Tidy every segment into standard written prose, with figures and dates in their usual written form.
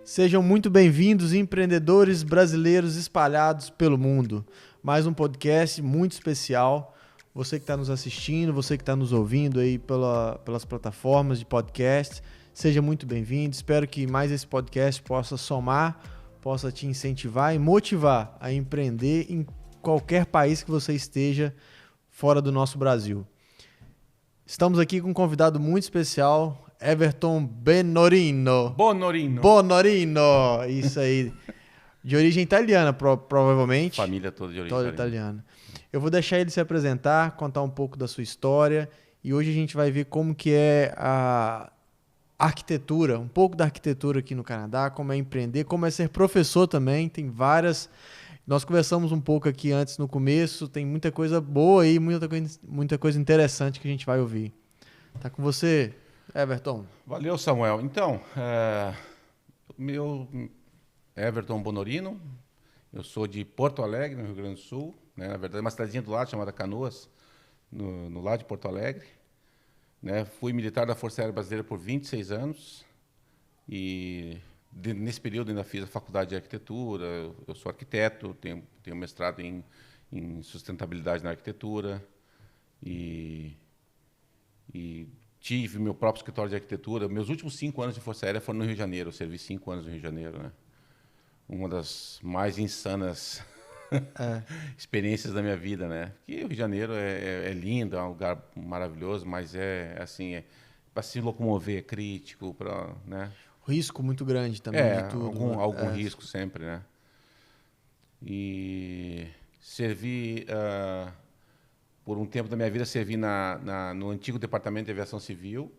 Sejam muito bem-vindos, empreendedores brasileiros espalhados pelo mundo. Mais um podcast muito especial. Você que está nos assistindo, você que está nos ouvindo aí pelas plataformas de podcast, seja muito bem-vindo. Espero que mais esse podcast possa somar, possa te incentivar e motivar a empreender em qualquer país que você esteja fora do nosso Brasil. Estamos aqui com um convidado muito especial, Everton Benorino. Bonorino, isso aí. De origem italiana, provavelmente. Família toda de origem italiana. Eu vou deixar ele se apresentar, contar um pouco da sua história. E hoje a gente vai ver como que é a arquitetura, um pouco da arquitetura aqui no Canadá, como é empreender, como é ser professor também. Tem várias... Nós conversamos um pouco aqui antes, no começo. Tem muita coisa boa aí, muita coisa interessante que a gente vai ouvir. Tá com você, Everton. Valeu, Samuel. Então, meu Everton Bonorino, eu sou de Porto Alegre, no Rio Grande do Sul, né? Na verdade, uma cidadezinha do lado chamada Canoas, no lado de Porto Alegre. Né? Fui militar da Força Aérea Brasileira por 26 anos e nesse período ainda fiz a faculdade de arquitetura. Eu sou arquiteto, tenho mestrado em sustentabilidade na arquitetura e tive meu próprio escritório de arquitetura. Meus últimos 5 anos de Força Aérea foram no Rio de Janeiro. Eu servi 5 anos no Rio de Janeiro, né? Uma das mais insanas experiências da mina vida, né? Que o Rio de Janeiro é lindo, é um lugar maravilhoso, mas para se locomover é crítico, né? Risco muito grande também de tudo. Algum risco sempre, né? E servi... por um tempo da minha vida, servi no antigo Departamento de Aviação Civil,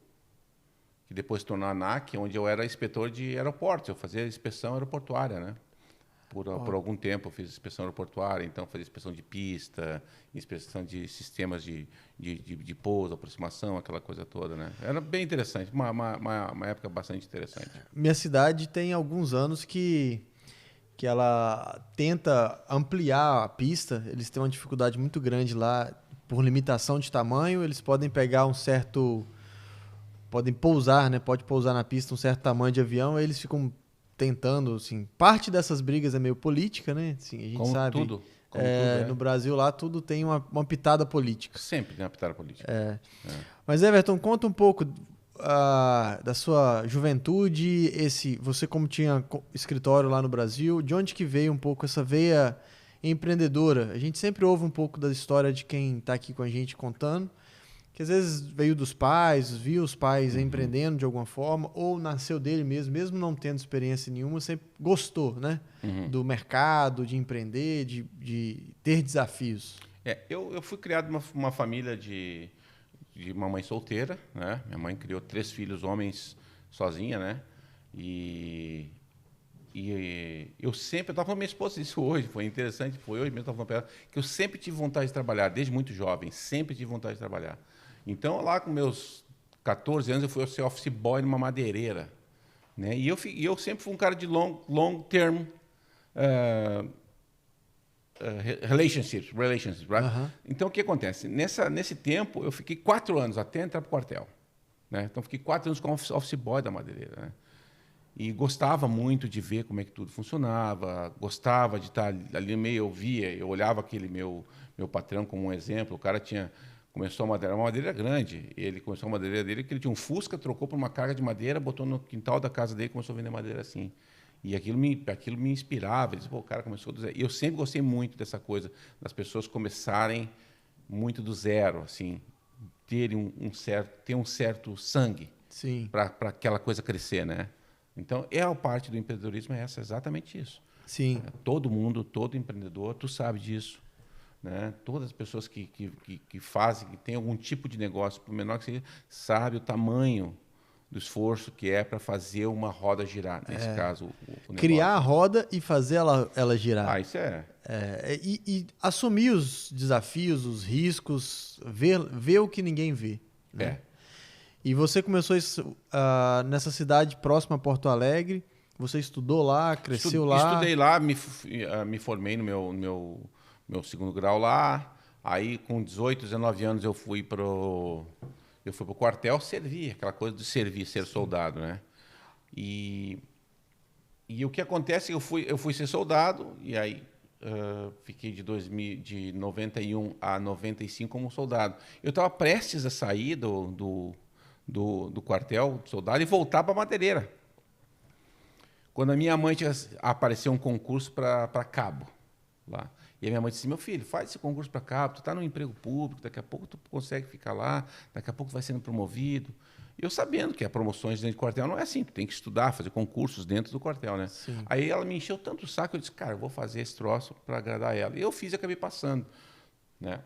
que depois se tornou a ANAC, onde eu era inspetor de aeroportos. Eu fazia inspeção aeroportuária, né? Por algum tempo eu fiz inspeção aeroportuária, então fazia inspeção de pista, inspeção de sistemas de pouso, aproximação, aquela coisa toda, né? Era bem interessante, uma época bastante interessante. Minha cidade tem alguns anos que ela tenta ampliar a pista. Eles têm uma dificuldade muito grande lá por limitação de tamanho. Eles podem pegar podem pousar, né? Pode pousar na pista um certo tamanho de avião. Eles ficam tentando, assim, parte dessas brigas é meio política, né? Assim, a gente como sabe. Tudo. No Brasil lá tudo tem uma pitada política. Sempre tem uma pitada política. Mas Everton, conta um pouco da sua juventude, você como tinha escritório lá no Brasil, de onde que veio um pouco essa veia empreendedora? A gente sempre ouve um pouco da história de quem está aqui com a gente contando, que às vezes veio dos pais, viu os pais empreendendo de alguma forma, ou nasceu dele mesmo não tendo experiência nenhuma, sempre gostou, né? Do mercado, de empreender, de ter desafios. Eu fui criado numa família de uma mãe solteira, né? Minha mãe criou 3 filhos homens sozinha, né? E eu estava falando com minha esposa isso hoje, foi interessante, foi hoje mesmo, estava falando para ela, que eu sempre tive vontade de trabalhar, desde muito jovem, sempre tive vontade de trabalhar. Então, lá com meus 14 anos, eu fui ser office boy numa madeireira, né? E eu sempre fui um cara de long term relationships, right? Então, o que acontece? Nesse tempo, eu fiquei 4 anos até entrar para o quartel, né? Então, fiquei 4 anos como office boy da madeireira, né? E gostava muito de ver como é que tudo funcionava, gostava de estar ali no meio, eu olhava aquele meu patrão como um exemplo. O cara começou uma madeira grande, ele começou a madeireira dele, que ele tinha um Fusca, trocou por uma carga de madeira, botou no quintal da casa dele e começou a vender madeira assim. E aquilo me inspirava. Ele disse, o cara começou do zero. E eu sempre gostei muito dessa coisa, das pessoas começarem muito do zero, assim, ter um certo sangue para aquela coisa crescer, né? Então, a parte do empreendedorismo é exatamente isso. Sim. Todo mundo, todo empreendedor, tu sabe disso. Né? Todas as pessoas que fazem, que têm algum tipo de negócio, por menor que seja, sabe o tamanho do esforço que é para fazer uma roda girar, nesse caso, o negócio. Criar a roda e fazer ela girar. Isso e assumir os desafios, os riscos, ver o que ninguém vê. Né? E você começou nessa cidade próxima a Porto Alegre, você estudou lá, cresceu lá? Estudei lá, me formei no meu segundo grau lá. Aí, com 18, 19 anos, eu fui pro quartel servir, aquela coisa de servir, ser soldado, né? E E o que acontece é que eu fui ser soldado, e aí fiquei de 91 a 95 como soldado. Eu estava prestes a sair do quartel de soldado e voltar para a Madeireira. Quando a minha mãe apareceu um concurso para cabo lá. E a minha mãe disse: meu filho, faz esse concurso para cabo, tu está no emprego público, daqui a pouco tu consegue ficar lá, daqui a pouco tu vai sendo promovido. E eu sabendo que as promoções dentro do quartel não é assim, tu tem que estudar, fazer concursos dentro do quartel, né? Sim. Aí ela me encheu tanto o saco, eu disse: cara, eu vou fazer esse troço para agradar ela. E eu fiz e acabei passando, né?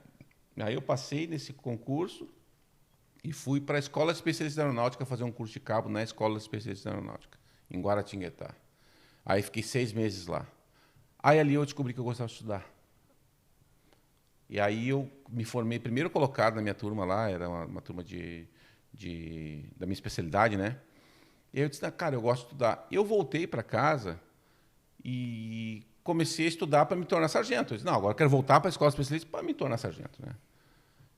Aí eu passei nesse concurso e fui para a Escola Especialista de Aeronáutica fazer um curso de cabo na Escola Especialista de Aeronáutica, em Guaratinguetá. Aí fiquei 6 meses lá. Aí ali eu descobri que eu gostava de estudar. E aí eu me formei primeiro colocado na minha turma lá, era uma turma da minha especialidade, né? E aí eu disse: cara, eu gosto de estudar. Eu voltei para casa e comecei a estudar para me tornar sargento. Eu disse: não, agora eu quero voltar para a escola especialista para me tornar sargento, né?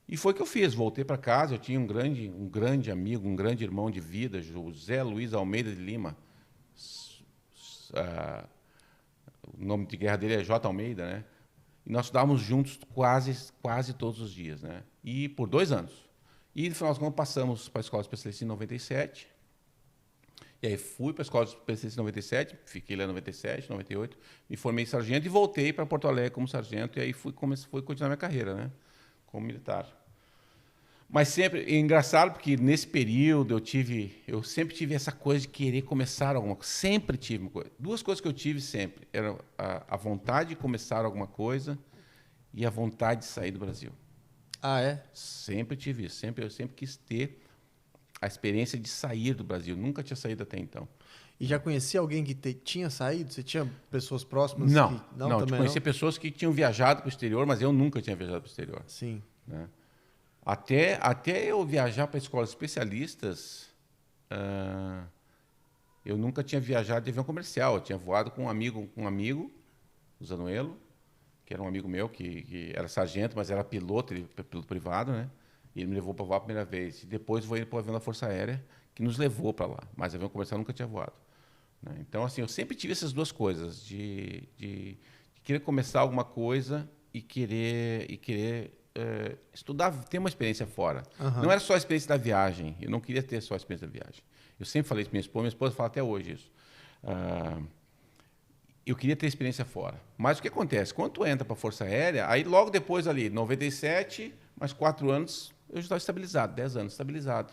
E foi o que eu fiz. Voltei para casa, eu tinha um grande amigo, um grande irmão de vida, José Luiz Almeida de Lima. O nome de guerra dele é J. Almeida, né? E nós estudávamos juntos quase todos os dias, né? E por 2 anos. E no final das contas passamos para a escola especialista em 97. E aí fui para a escola especialista em 97, fiquei lá em 97, 98, me formei sargento e voltei para Porto Alegre como sargento, e aí fui continuar minha carreira, né? Como militar. Mas sempre, é engraçado porque nesse período eu sempre tive essa coisa de querer começar alguma coisa. Sempre tive uma coisa. 2 coisas que eu tive sempre. Era a vontade de começar alguma coisa e a vontade de sair do Brasil. Ah, é? Sempre tive isso. Eu sempre quis ter a experiência de sair do Brasil. Nunca tinha saído até então. E já conhecia alguém que tinha saído? Você tinha pessoas próximas? Não, que... não. Também Conhecia não? pessoas que tinham viajado para o exterior, mas eu nunca tinha viajado para o exterior. Sim. Né? Até eu viajar para escolas especialistas, eu nunca tinha viajado de avião comercial. Eu tinha voado com um amigo, o Zanuelo, que era um amigo meu, que era sargento, mas era piloto privado, né? E ele me levou para voar a primeira vez. E depois voei para o avião da Força Aérea, que nos levou para lá. Mas avião comercial eu nunca tinha voado. Né? Então, assim, eu sempre tive essas 2 coisas, de querer começar alguma coisa e querer estudar, ter uma experiência fora. Uhum. Não era só a experiência da viagem. Eu não queria ter só a experiência da viagem. Eu sempre falei isso para minha esposa fala até hoje isso. Eu queria ter experiência fora. Mas o que acontece? Quando tu entra para a Força Aérea, aí logo depois ali, 97, mais 4 anos, eu já estava estabilizado, 10 anos estabilizado.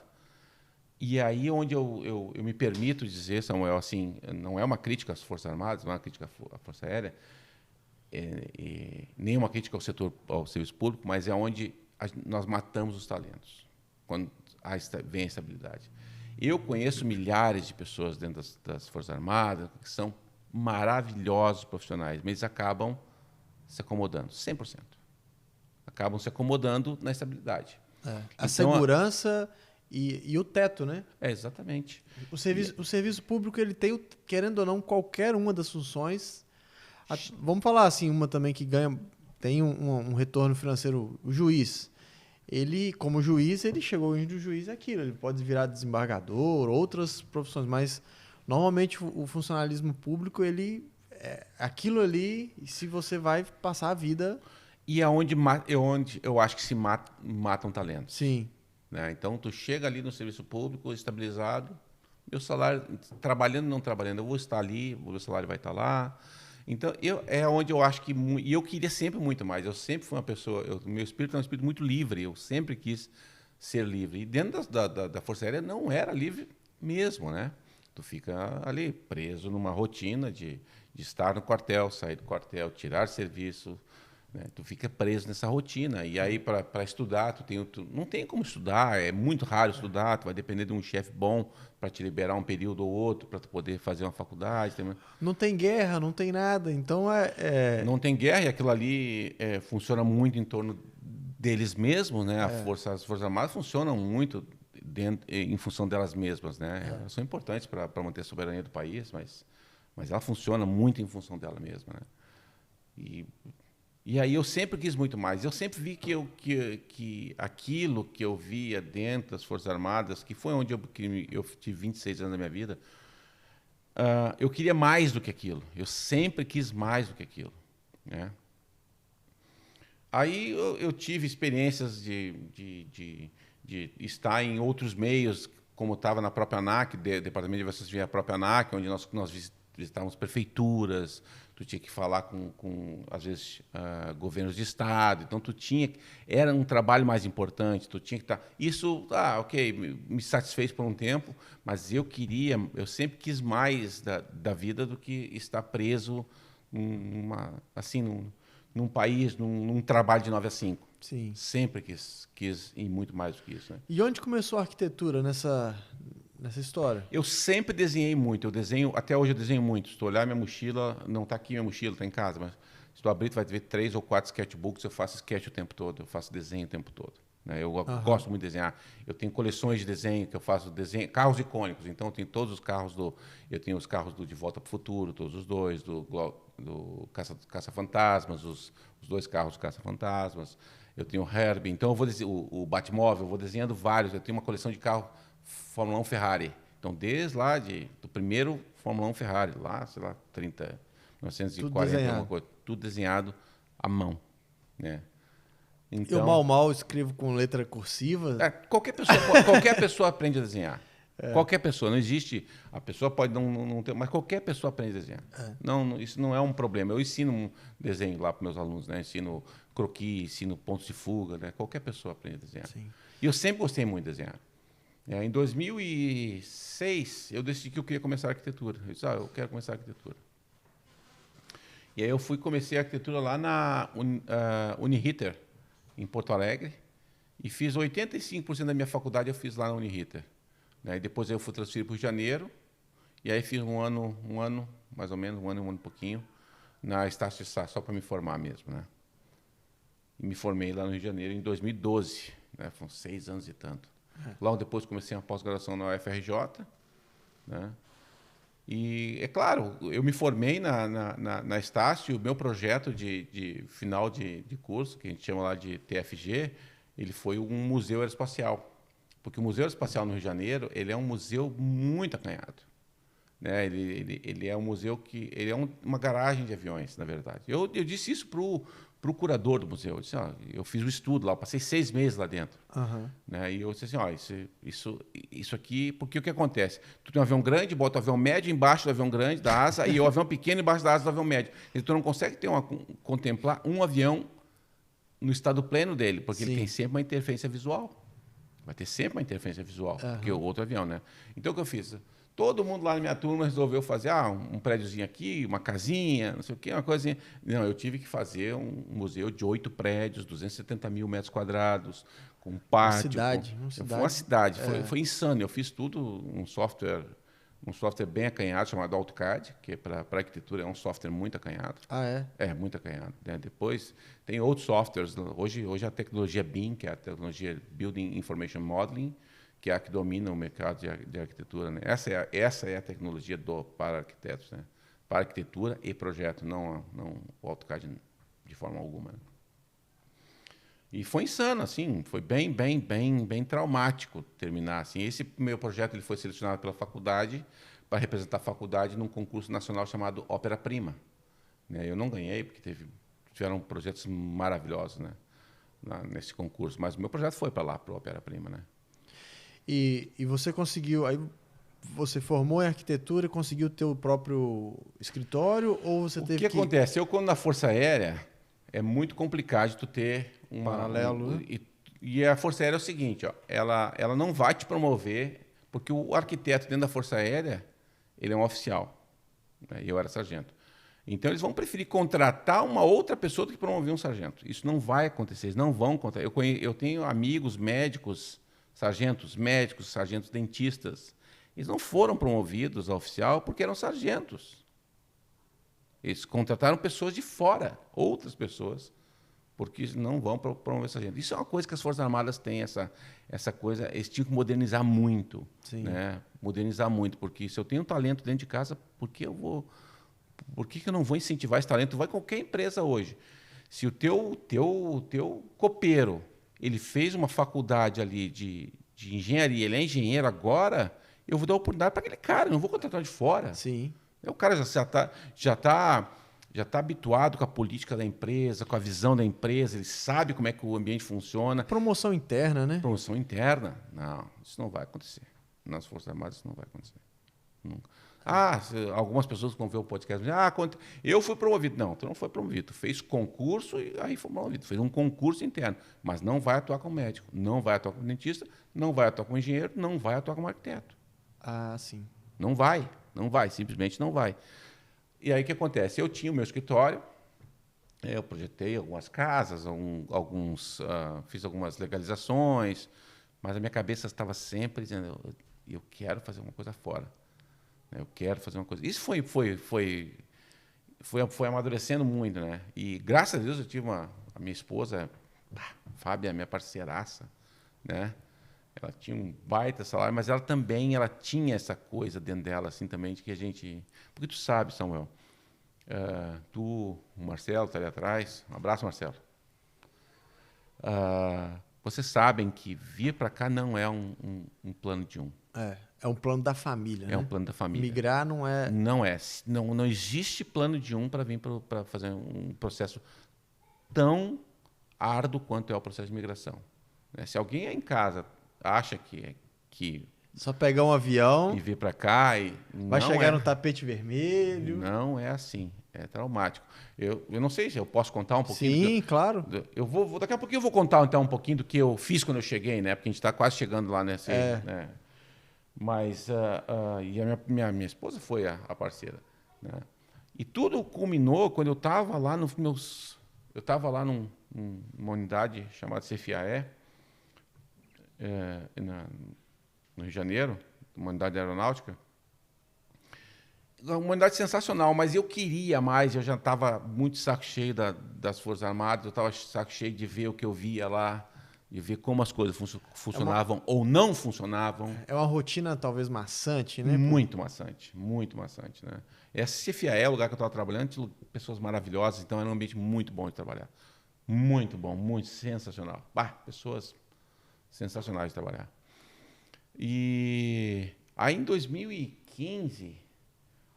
E aí onde eu me permito dizer, Samuel, assim, não é uma crítica às Forças Armadas, não é uma crítica à Força Aérea, nem uma crítica ao serviço público, mas é onde nós matamos os talentos, quando vem a estabilidade. Eu conheço milhares de pessoas dentro das Forças Armadas que são maravilhosos profissionais, mas eles acabam se acomodando, 100%. Acabam se acomodando na estabilidade. A segurança e o teto, né? Exatamente. O serviço público, ele tem, querendo ou não, qualquer uma das funções. Vamos falar assim, uma também que tem um retorno financeiro, o juiz. Ele, como juiz, ele chegou onde o juiz é aquilo. Ele pode virar desembargador, outras profissões, mas normalmente o funcionalismo público, ele aquilo ali, se você vai passar a vida... E é onde eu acho que se matam talentos. Sim. Né? Então, tu chega ali no serviço público, estabilizado, meu salário, trabalhando ou não trabalhando, eu vou estar ali, o meu salário vai estar lá. Então, é onde eu acho que... E eu queria sempre muito mais. Eu sempre fui uma pessoa... meu espírito é um espírito muito livre. Eu sempre quis ser livre. E dentro da Força Aérea não era livre mesmo, né? Tu fica ali preso numa rotina de estar no quartel, sair do quartel, tirar serviço... Né? Tu fica preso nessa rotina. E aí, para estudar, tu não tem como estudar, é muito raro estudar, tu vai depender de um chefe bom para te liberar um período ou outro, para tu poder fazer uma faculdade. Não tem guerra, não tem nada, então Não tem guerra e aquilo ali funciona muito em torno deles mesmos, né? As Forças Armadas funcionam muito em função delas mesmas, né? Elas são importantes para manter a soberania do país, mas ela funciona muito em função dela mesma, né? E aí eu sempre quis muito mais. Eu sempre vi que aquilo que eu via dentro das Forças Armadas, que foi onde eu tive 26 anos da minha vida, eu queria mais do que aquilo. Eu sempre quis mais do que aquilo, né? Aí eu tive experiências de estar em outros meios, como estava na própria ANAC, Departamento de Investigação, a própria ANAC, onde nós visitávamos prefeituras, tu tinha que falar com às vezes, governos de estado, então era um trabalho mais importante, tu tinha que estar... Isso, ok, me satisfez por um tempo, mas eu sempre quis mais da vida do que estar preso num país, num trabalho de 9 a 5. Sim. Sempre quis ir muito mais do que isso, né? E onde começou a arquitetura nessa história? Eu sempre desenhei muito. Até hoje eu desenho muito. Se tu olhar minha mochila, não está aqui minha mochila, está em casa, mas se tu abrir, tu vai ver 3 ou 4 sketchbooks. Eu faço sketch o tempo todo, eu faço desenho o tempo todo, né? Eu gosto muito de desenhar. Eu tenho coleções de desenho que eu faço desenho, carros icônicos. Então eu tenho todos os carros eu tenho os carros do De Volta para o Futuro, todos os dois, do Caça-Fantasmas, os 2 carros do Caça-Fantasmas. Eu tenho o Herbie, então eu vou o Batmóvel, eu vou desenhando vários. Eu tenho uma coleção de carro Fórmula 1 Ferrari. Então, desde lá do primeiro Fórmula 1 Ferrari, lá, sei lá, 1940, alguma coisa, tudo desenhado à mão, né? Então, eu mal escrevo com letra cursiva. Qualquer pessoa aprende a desenhar. Qualquer pessoa, não existe. A pessoa pode não ter, mas qualquer pessoa aprende a desenhar. Isso não é um problema. Eu ensino um desenho lá para meus alunos, né? Ensino croquis, ensino pontos de fuga, né? Qualquer pessoa aprende a desenhar. Sim. E eu sempre gostei muito de desenhar. Em 2006, eu decidi que eu queria começar a arquitetura. Eu disse, eu quero começar a arquitetura. E aí comecei a arquitetura lá na Uniriter, em Porto Alegre, e fiz 85% da minha faculdade eu fiz lá na Uniriter. E depois eu fui transferido para o Rio de Janeiro, e aí fiz um ano, mais ou menos, um ano e pouquinho, na Estácio de Sá, só para me formar mesmo, né? E me formei lá no Rio de Janeiro em 2012, né? Foram 6 anos e tanto. Logo depois comecei uma pós-graduação na UFRJ, né? E, é claro, eu me formei na Estácio, o meu projeto de final de curso, que a gente chama lá de TFG, ele foi um museu aeroespacial. Porque o Museu Aeroespacial no Rio de Janeiro, ele é um museu muito acanhado, né? Ele é um museu ele é uma garagem de aviões, na verdade. Eu disse isso para o curador do museu. Eu disse, eu fiz o estudo lá, eu passei 6 meses lá dentro. Né? E eu disse assim, isso aqui... Porque o que acontece? Tu tem um avião grande, bota o avião médio embaixo do avião grande, da asa, e o avião pequeno embaixo da asa do avião médio. Então, tu não consegue contemplar um avião no estado pleno dele, porque ele tem sempre uma interferência visual. Vai ter sempre uma interferência visual, porque o outro avião, né? Então, o que eu fiz? Todo mundo lá na minha turma resolveu fazer um prédiozinho aqui, uma casinha, não sei o quê, uma coisinha. Não, eu tive que fazer um museu de 8 prédios, 270 mil metros quadrados, com pátio. Foi uma cidade. Foi insano. Eu fiz tudo, um software bem acanhado, chamado AutoCAD, que para arquitetura é um software muito acanhado. É, muito acanhado, né? Depois tem outros softwares. Hoje a tecnologia BIM, que é a tecnologia Building Information Modeling, que é a que domina o mercado de arquitetura, né? Essa é a tecnologia para arquitetos, né? Para arquitetura e projeto, não o AutoCAD de forma alguma, né? E foi insano, assim, foi bem traumático terminar assim. Esse meu projeto ele foi selecionado pela faculdade para representar a faculdade num concurso nacional chamado Ópera Prima, né? Eu não ganhei porque tiveram projetos maravilhosos, né, nesse concurso, mas o meu projeto foi para lá, para o Ópera Prima, né? E você conseguiu, aí você formou em arquitetura e conseguiu ter o próprio escritório, ou você teve que... O que acontece? Eu, quando na Força Aérea, é muito complicado de tu ter paralelo, né? E a Força Aérea é o seguinte, ela não vai te promover, porque o arquiteto dentro da Força Aérea, ele é um oficial, né? E eu era sargento. Então, eles vão preferir contratar uma outra pessoa do que promover um sargento. Isso não vai acontecer, eles não vão contratar. Eu tenho amigos médicos, sargentos médicos, sargentos dentistas. Eles não foram promovidos a oficial porque eram sargentos. Eles contrataram pessoas de fora, outras pessoas, porque não vão promover sargento. Isso é uma coisa que as Forças Armadas têm, essa coisa, eles tinham que modernizar muito. Né? Modernizar muito, porque se eu tenho talento dentro de casa, por que eu não vou incentivar esse talento? Vai qualquer empresa hoje. Se o teu copeiro ele fez uma faculdade ali de engenharia, ele é engenheiro agora, eu vou dar oportunidade para aquele cara, eu não vou contratar de fora. Sim. O cara já tá habituado com a política da empresa, com a visão da empresa, ele sabe como é que o ambiente funciona. Promoção interna, né? Promoção interna? Não, isso não vai acontecer. Nas Forças Armadas isso não vai acontecer. Nunca. Algumas pessoas que vão ver o podcast dizem, eu fui promovido. Não, tu não foi promovido. Tu fez concurso e aí foi promovido. Fez um concurso interno, mas não vai atuar como médico, não vai atuar como dentista, não vai atuar como engenheiro, não vai atuar como arquiteto. Ah, sim. Não vai, simplesmente não vai. E aí o que acontece? Eu tinha o meu escritório, eu projetei algumas casas, fiz algumas legalizações, mas a minha cabeça estava sempre dizendo, eu quero fazer uma coisa fora. Eu quero fazer uma coisa. Isso foi amadurecendo muito, né? E graças a Deus eu tive a minha esposa, Fábia, minha parceiraça, né? Ela tinha um baita salário, mas ela tinha essa coisa dentro dela, assim, também, de que a gente... Porque tu sabe, Samuel, o Marcelo está ali atrás, um abraço, Marcelo. Vocês sabem que vir para cá não é um plano de um. É um plano da família, né? É um plano da família. Migrar não é... Não existe plano de um para vir para fazer um processo tão árduo quanto é o processo de migração. Se alguém aí em casa acha que só pegar um avião e vir para cá vai chegar no tapete vermelho. Não é assim. É traumático. Eu não sei se eu posso contar um pouquinho. Sim, claro. Daqui a pouquinho eu vou contar então um pouquinho do que eu fiz quando eu cheguei, né? Porque a gente está quase chegando lá nesse... Né? Mas e a minha esposa foi a parceira, né? E tudo culminou quando eu estava lá numa unidade chamada CFAE, no Rio de Janeiro, uma unidade aeronáutica. Uma unidade sensacional, mas eu queria mais, eu já estava muito saco cheio das Forças Armadas, eu estava saco cheio de ver o que eu via lá, de ver como as coisas funcionavam ou não funcionavam. É uma rotina talvez maçante, né? Muito maçante, né? Essa CFAE é o lugar que eu estava trabalhando, tinha pessoas maravilhosas, então era um ambiente muito bom de trabalhar. Muito bom, muito sensacional. Pessoas sensacionais de trabalhar. E aí em 2015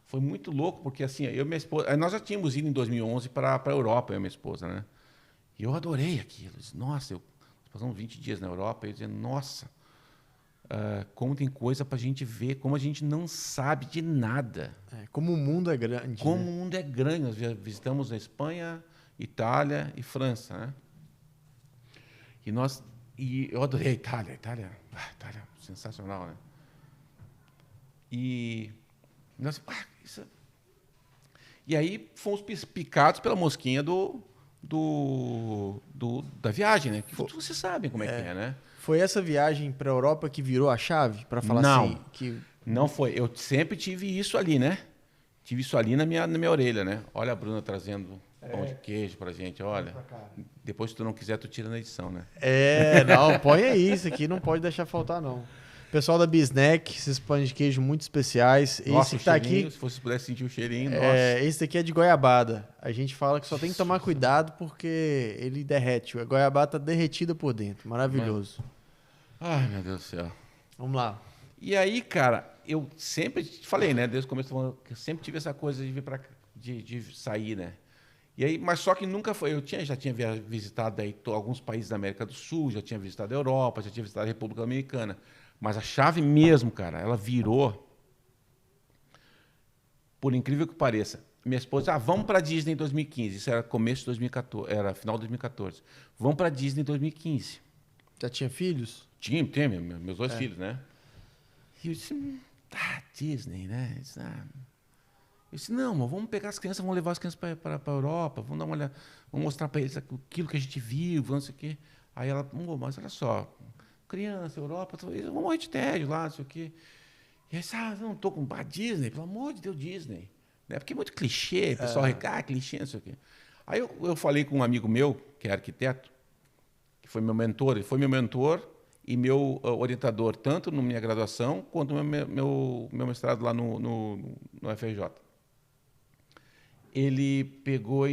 foi muito louco, porque assim, eu e minha esposa, nós já tínhamos ido em 2011 para a Europa, eu e minha esposa, né? E eu adorei aquilo. Nossa, passamos 20 dias na Europa e eu dizia, nossa, como tem coisa para a gente ver, como a gente não sabe de nada. Como o mundo é grande. Como o mundo é grande. Nós visitamos a Espanha, Itália e França, né? E eu adorei a Itália. Itália, sensacional, né? E nós, e aí fomos picados pela mosquinha da viagem, né? Que vocês sabem como é que é, né? Foi essa viagem para a Europa que virou a chave para falar assim? Não foi. Eu sempre tive isso ali, né? Tive isso ali na minha orelha, né? Olha a Bruna trazendo pão de queijo pra gente, olha. Depois, se tu não quiser, tu tira na edição, né? Não, põe aí, isso aqui não pode deixar faltar, não. Pessoal da Bisnack, esses pães de queijo muito especiais. Nossa, esse que tá aqui, se você pudesse sentir o cheirinho, nossa. Esse daqui é de goiabada. A gente fala que só tem que tomar cuidado porque ele derrete. A goiabada tá derretida por dentro. Maravilhoso. Ai, meu Deus do céu. Vamos lá. E aí, cara, eu sempre te falei, né? Desde o começo, eu sempre tive essa coisa de vir de sair, né? E aí, mas só que nunca foi. Já tinha visitado aí alguns países da América do Sul, já tinha visitado a Europa, já tinha visitado a República Dominicana. Mas a chave mesmo, cara, ela virou, por incrível que pareça. Minha esposa, vamos para a Disney em 2015. Isso era começo de 2014, era final de 2014. Vamos para a Disney em 2015. Já tinha filhos? Tinha meus dois filhos, né? E eu disse, Disney, né? Eu disse, não, mas vamos pegar as crianças, vamos levar as crianças para a Europa, vamos dar uma olhada, vamos mostrar para eles aquilo que a gente viu, não sei o quê. Aí ela, mas olha só, criança, Europa, eles vão morrer de tédio lá, não sei o quê. E aí, não estou com Disney, pelo amor de Deus, Disney. Né? Porque é muito clichê, o pessoal clichê, não sei o quê. Aí eu falei com um amigo meu, que é arquiteto, que foi meu mentor, ele foi meu mentor e meu orientador, tanto na minha graduação quanto no meu mestrado lá no FRJ. Ele pegou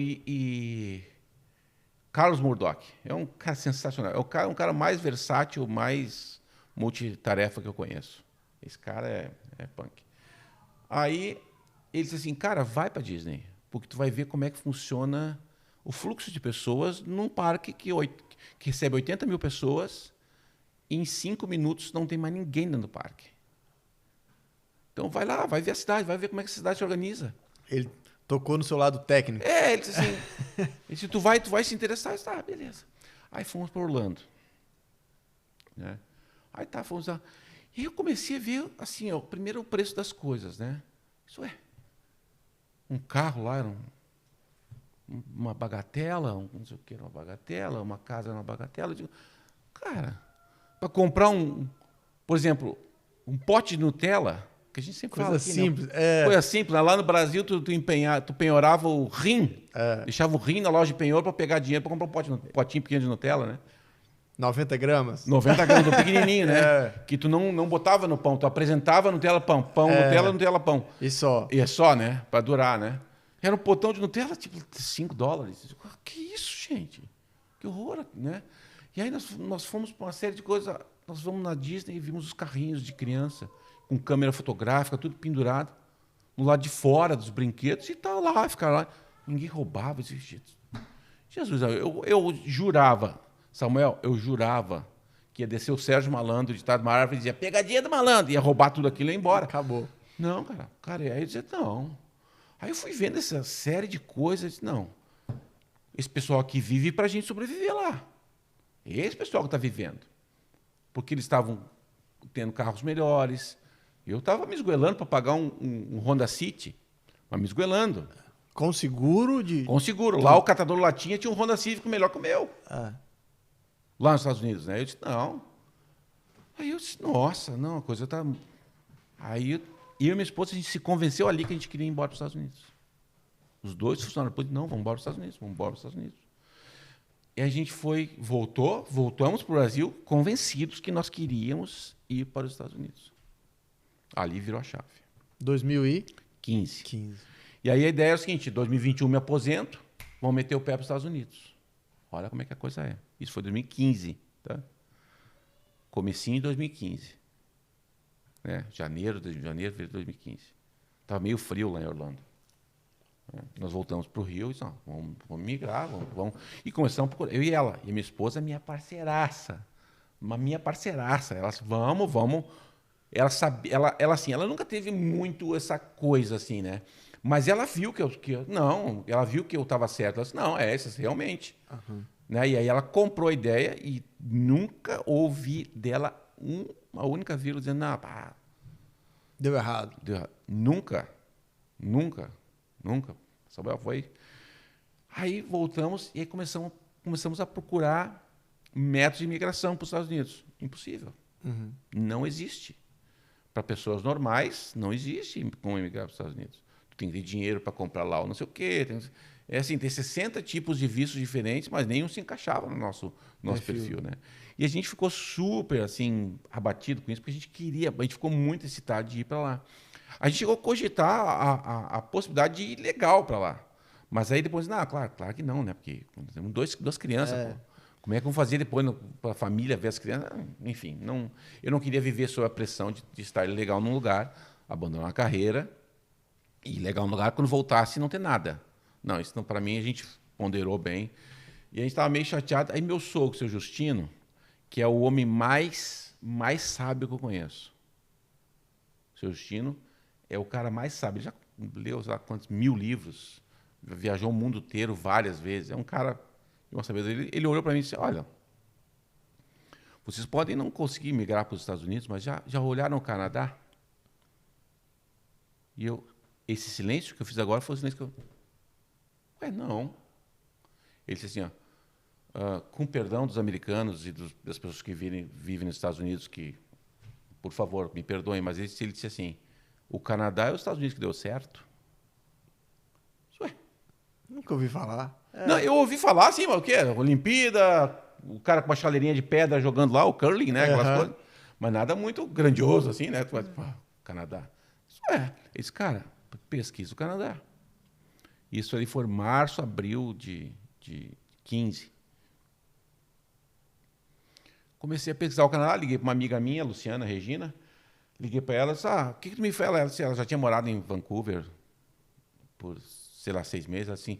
Carlos Murdock. É um cara sensacional. É um cara mais versátil, mais multitarefa que eu conheço. Esse cara é punk. Aí ele disse assim, cara, vai para Disney, porque tu vai ver como é que funciona o fluxo de pessoas num parque que recebe 80 mil pessoas e em 5 minutos não tem mais ninguém dentro do parque. Então vai lá, vai ver a cidade, vai ver como é que a cidade se organiza. Ele tocou no seu lado técnico. Ele disse assim, ele disse, tu vai se interessar? Eu disse, tá, beleza. Aí fomos para Orlando. Né? Aí tá, fomos lá. E eu comecei a ver, assim, primeiro o preço das coisas, né? Isso um carro lá era uma bagatela, não sei o que era uma bagatela, uma casa era uma bagatela. Eu digo, cara, para comprar por exemplo, um pote de Nutella, que a gente sempre coisa fala aqui, simples. Coisa simples. Lá no Brasil, tu penhorava o rim, deixava o rim na loja de penhor para pegar dinheiro para comprar um potinho pequeno de Nutella, né? 90 gramas? 90 gramas, do pequenininho, né? Que tu não botava no pão, tu apresentava Nutella, pão. Nutella, Nutella, pão. E só. E é só, né? Para durar, né? Era um potão de Nutella, tipo, $5. Que isso, gente? Que horror, né? E aí nós fomos para uma série de coisas. Nós vamos na Disney e vimos os carrinhos de criança, com câmera fotográfica, tudo pendurado, no lado de fora dos brinquedos, e tá lá, ficar lá. Ninguém roubava esse jeito. Jesus, eu jurava, Samuel, eu jurava que ia descer o Sérgio Malandro, de trás de uma árvore, e dizia, pegadinha do malandro, ia roubar tudo aquilo e ia embora. Acabou. Não, cara, aí eu dizia, não. Aí eu fui vendo essa série de coisas, disse, não, esse pessoal aqui vive para a gente sobreviver lá. Esse pessoal que está vivendo. Porque eles estavam tendo carros melhores. Eu estava me esgoelando para pagar um Honda City, mas me esgoelando. Com seguro de... Com seguro. Lá o catador latinha tinha um Honda Civic melhor que o meu. Lá nos Estados Unidos, né? Eu disse, não. Aí eu disse, nossa, não, a coisa está... Aí eu e minha esposa, a gente se convenceu ali que a gente queria ir embora para os Estados Unidos. Os dois funcionários, não, vamos embora para os Estados Unidos, vamos embora para os Estados Unidos. E a gente voltamos para o Brasil convencidos que nós queríamos ir para os Estados Unidos. Ali virou a chave. 2015. E aí a ideia é o seguinte, 2021 me aposento, vamos meter o pé para os Estados Unidos. Olha como é que a coisa é. Isso foi 2015, tá? Comecinho de 2015. Né? Janeiro de 2015. Estava meio frio lá em Orlando. Nós voltamos para o Rio e disse, vamos migrar, vamos. E começamos a procurar. Eu e ela. E minha esposa, minha parceiraça. Minha parceiraça. Ela disse, vamos. Ela sabia, ela nunca teve muito essa coisa assim, né? Mas ela viu ela viu que eu estava certo. Ela disse, não, essa realmente. Uhum. Né? E aí ela comprou a ideia e nunca ouvi dela uma única vírgula dizendo, não, pá. Deu errado. Nunca. Samuel foi. Aí voltamos e aí começamos a procurar métodos de imigração para os Estados Unidos. Impossível. Uhum. Não existe. Para pessoas normais, não existe como imigrar para os Estados Unidos. Tu tem que ter dinheiro para comprar lá ou não sei o quê. Tem 60 tipos de vistos diferentes, mas nenhum se encaixava no nosso perfil, né? E a gente ficou super assim abatido com isso, porque a gente ficou muito excitado de ir para lá. A gente chegou a cogitar a possibilidade de ir legal para lá. Mas aí depois, não, claro que não, né? Porque temos duas crianças, pô. Como é que vamos fazer depois para a família ver as crianças? Enfim, eu não queria viver sob a pressão de estar ilegal num lugar, abandonar a carreira e ilegal num lugar quando voltasse e não ter nada. Não, isso para mim a gente ponderou bem. E a gente estava meio chateado. Aí meu sogro, seu Justino, que é o homem mais sábio que eu conheço. O seu Justino é o cara mais sábio. Ele já leu, sei lá quantos 1000 livros, viajou o mundo inteiro várias vezes. É um cara de uma sabedoria. Ele olhou para mim e disse, olha, vocês podem não conseguir migrar para os Estados Unidos, mas já olharam o Canadá? E esse silêncio que eu fiz agora foi o silêncio que eu... não. Ele disse assim, com perdão dos americanos e das pessoas que vivem nos Estados Unidos, que, por favor, me perdoem, mas ele disse assim, o Canadá é os Estados Unidos que deu certo? Nunca ouvi falar. Não, eu ouvi falar assim, mas o quê? Olimpíada, o cara com uma chaleirinha de pedra jogando lá, o curling, né? Aquelas coisas. Mas nada muito grandioso assim, né? Tu vai, Canadá. Esse cara, pesquisa o Canadá. Isso ali foi março, abril de 15. Comecei a pesquisar o Canadá, liguei para uma amiga minha, Luciana Regina. Liguei para ela, disse, o que tu me fala? Ela já tinha morado em Vancouver por, sei lá, 6 meses, assim.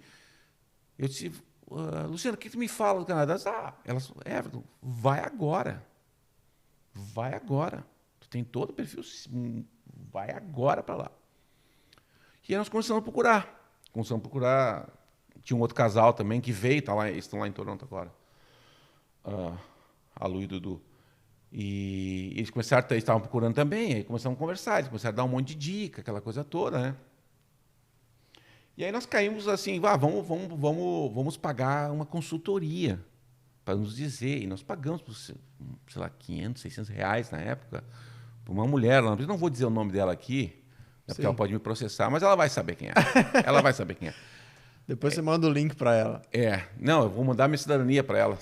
Eu disse, Luciano, o que tu me fala do Canadá? Ela disse, Everton, vai agora. Vai agora. Tu tem todo o perfil, vai agora para lá. E aí nós começamos a procurar. Tinha um outro casal também que veio, estão lá em Toronto agora. A Lu e o Dudu. E eles estavam procurando também, aí começamos a conversar, eles começaram a dar um monte de dica, aquela coisa toda, né? E aí nós caímos assim, vamos pagar uma consultoria para nos dizer. E nós pagamos, sei lá, 500, 600 reais na época, para uma mulher. Não vou dizer o nome dela aqui, né, porque ela pode me processar, mas ela vai saber quem é. Ela vai saber quem é. Depois você manda o link para ela. Não, eu vou mandar minha cidadania para ela.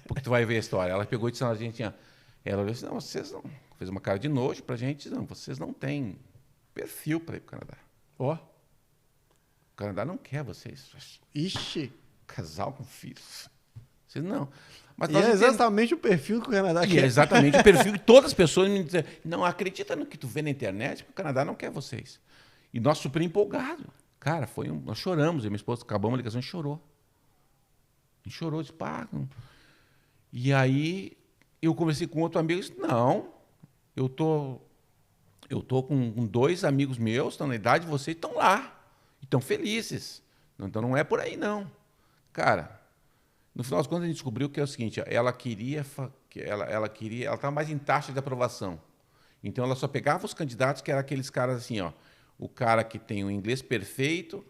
Porque tu vai ver a história. Ela pegou e disse, ela disse, não, vocês não... Fez uma cara de nojo pra gente, não, vocês não têm perfil para ir pro Canadá. O Canadá não quer vocês. Ixi. Casal com filhos. Vocês não. Mas é exatamente o perfil que o Canadá quer. É exatamente o perfil que todas as pessoas me dizem, não acredita no que tu vê na internet, porque o Canadá não quer vocês. E nós super empolgados. Cara, nós choramos, eu e minha esposa acabamos a ligação e chorou. E chorou, disse, E aí eu conversei com outro amigo e disse, não, eu tô com 2 amigos meus, estão na idade de vocês, estão lá, estão felizes. Então não é por aí, não. Cara, no final das contas a gente descobriu que é o seguinte, ela estava mais em taxa de aprovação. Então ela só pegava os candidatos que eram aqueles caras assim, o cara que tem o inglês perfeito,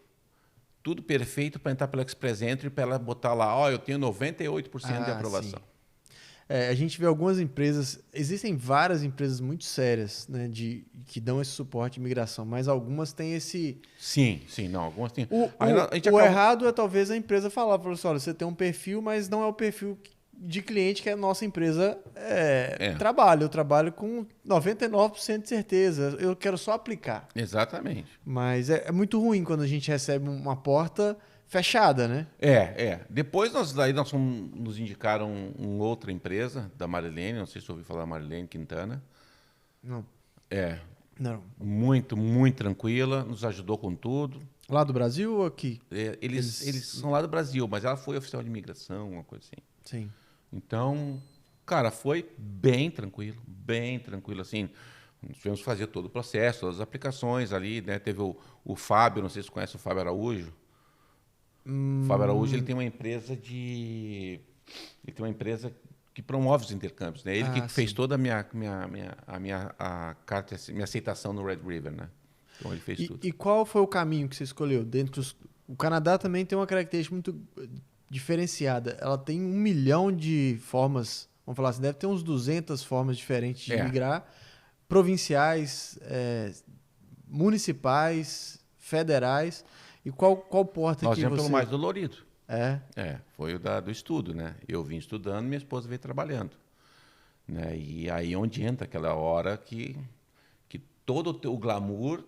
tudo perfeito para entrar pelo Express Entry, para ela botar lá, eu tenho 98% de aprovação. A gente vê algumas empresas, existem várias empresas muito sérias, né, que dão esse suporte de imigração, mas algumas têm esse... Sim, não, algumas têm. Errado é talvez a empresa falar, professor, olha, você tem um perfil, mas não é o perfil de cliente que a nossa empresa trabalha. Eu trabalho com 99% de certeza, eu quero só aplicar. Exatamente. Mas é muito ruim quando a gente recebe uma porta fechada, né? Depois nos indicaram uma outra empresa da Marilene, não sei se você ouviu falar da Marilene Quintana. Não. Não. Muito, muito tranquila, nos ajudou com tudo. Lá do Brasil ou aqui? Eles são lá do Brasil, mas ela foi oficial de imigração, uma coisa assim. Sim. Então, cara, foi bem tranquilo, assim. Nós tivemos que fazer todo o processo, todas as aplicações ali, né? Teve o Fábio, não sei se você conhece o Fábio Araújo. O Fábio Araújo, ele tem uma empresa que promove os intercâmbios, né? Ele que fez toda a minha aceitação no Red River, né? Então ele fez tudo. E qual foi o caminho que você escolheu? O Canadá também tem uma característica muito diferenciada. Ela tem 1 milhão de formas, vamos falar assim, deve ter uns 200 formas diferentes de migrar, provinciais, municipais, federais. E qual porta Nós que viemos você... pelo mais dolorido. Foi o do estudo, né? Eu vim estudando, minha esposa veio trabalhando. Né? E aí onde entra aquela hora que todo o teu glamour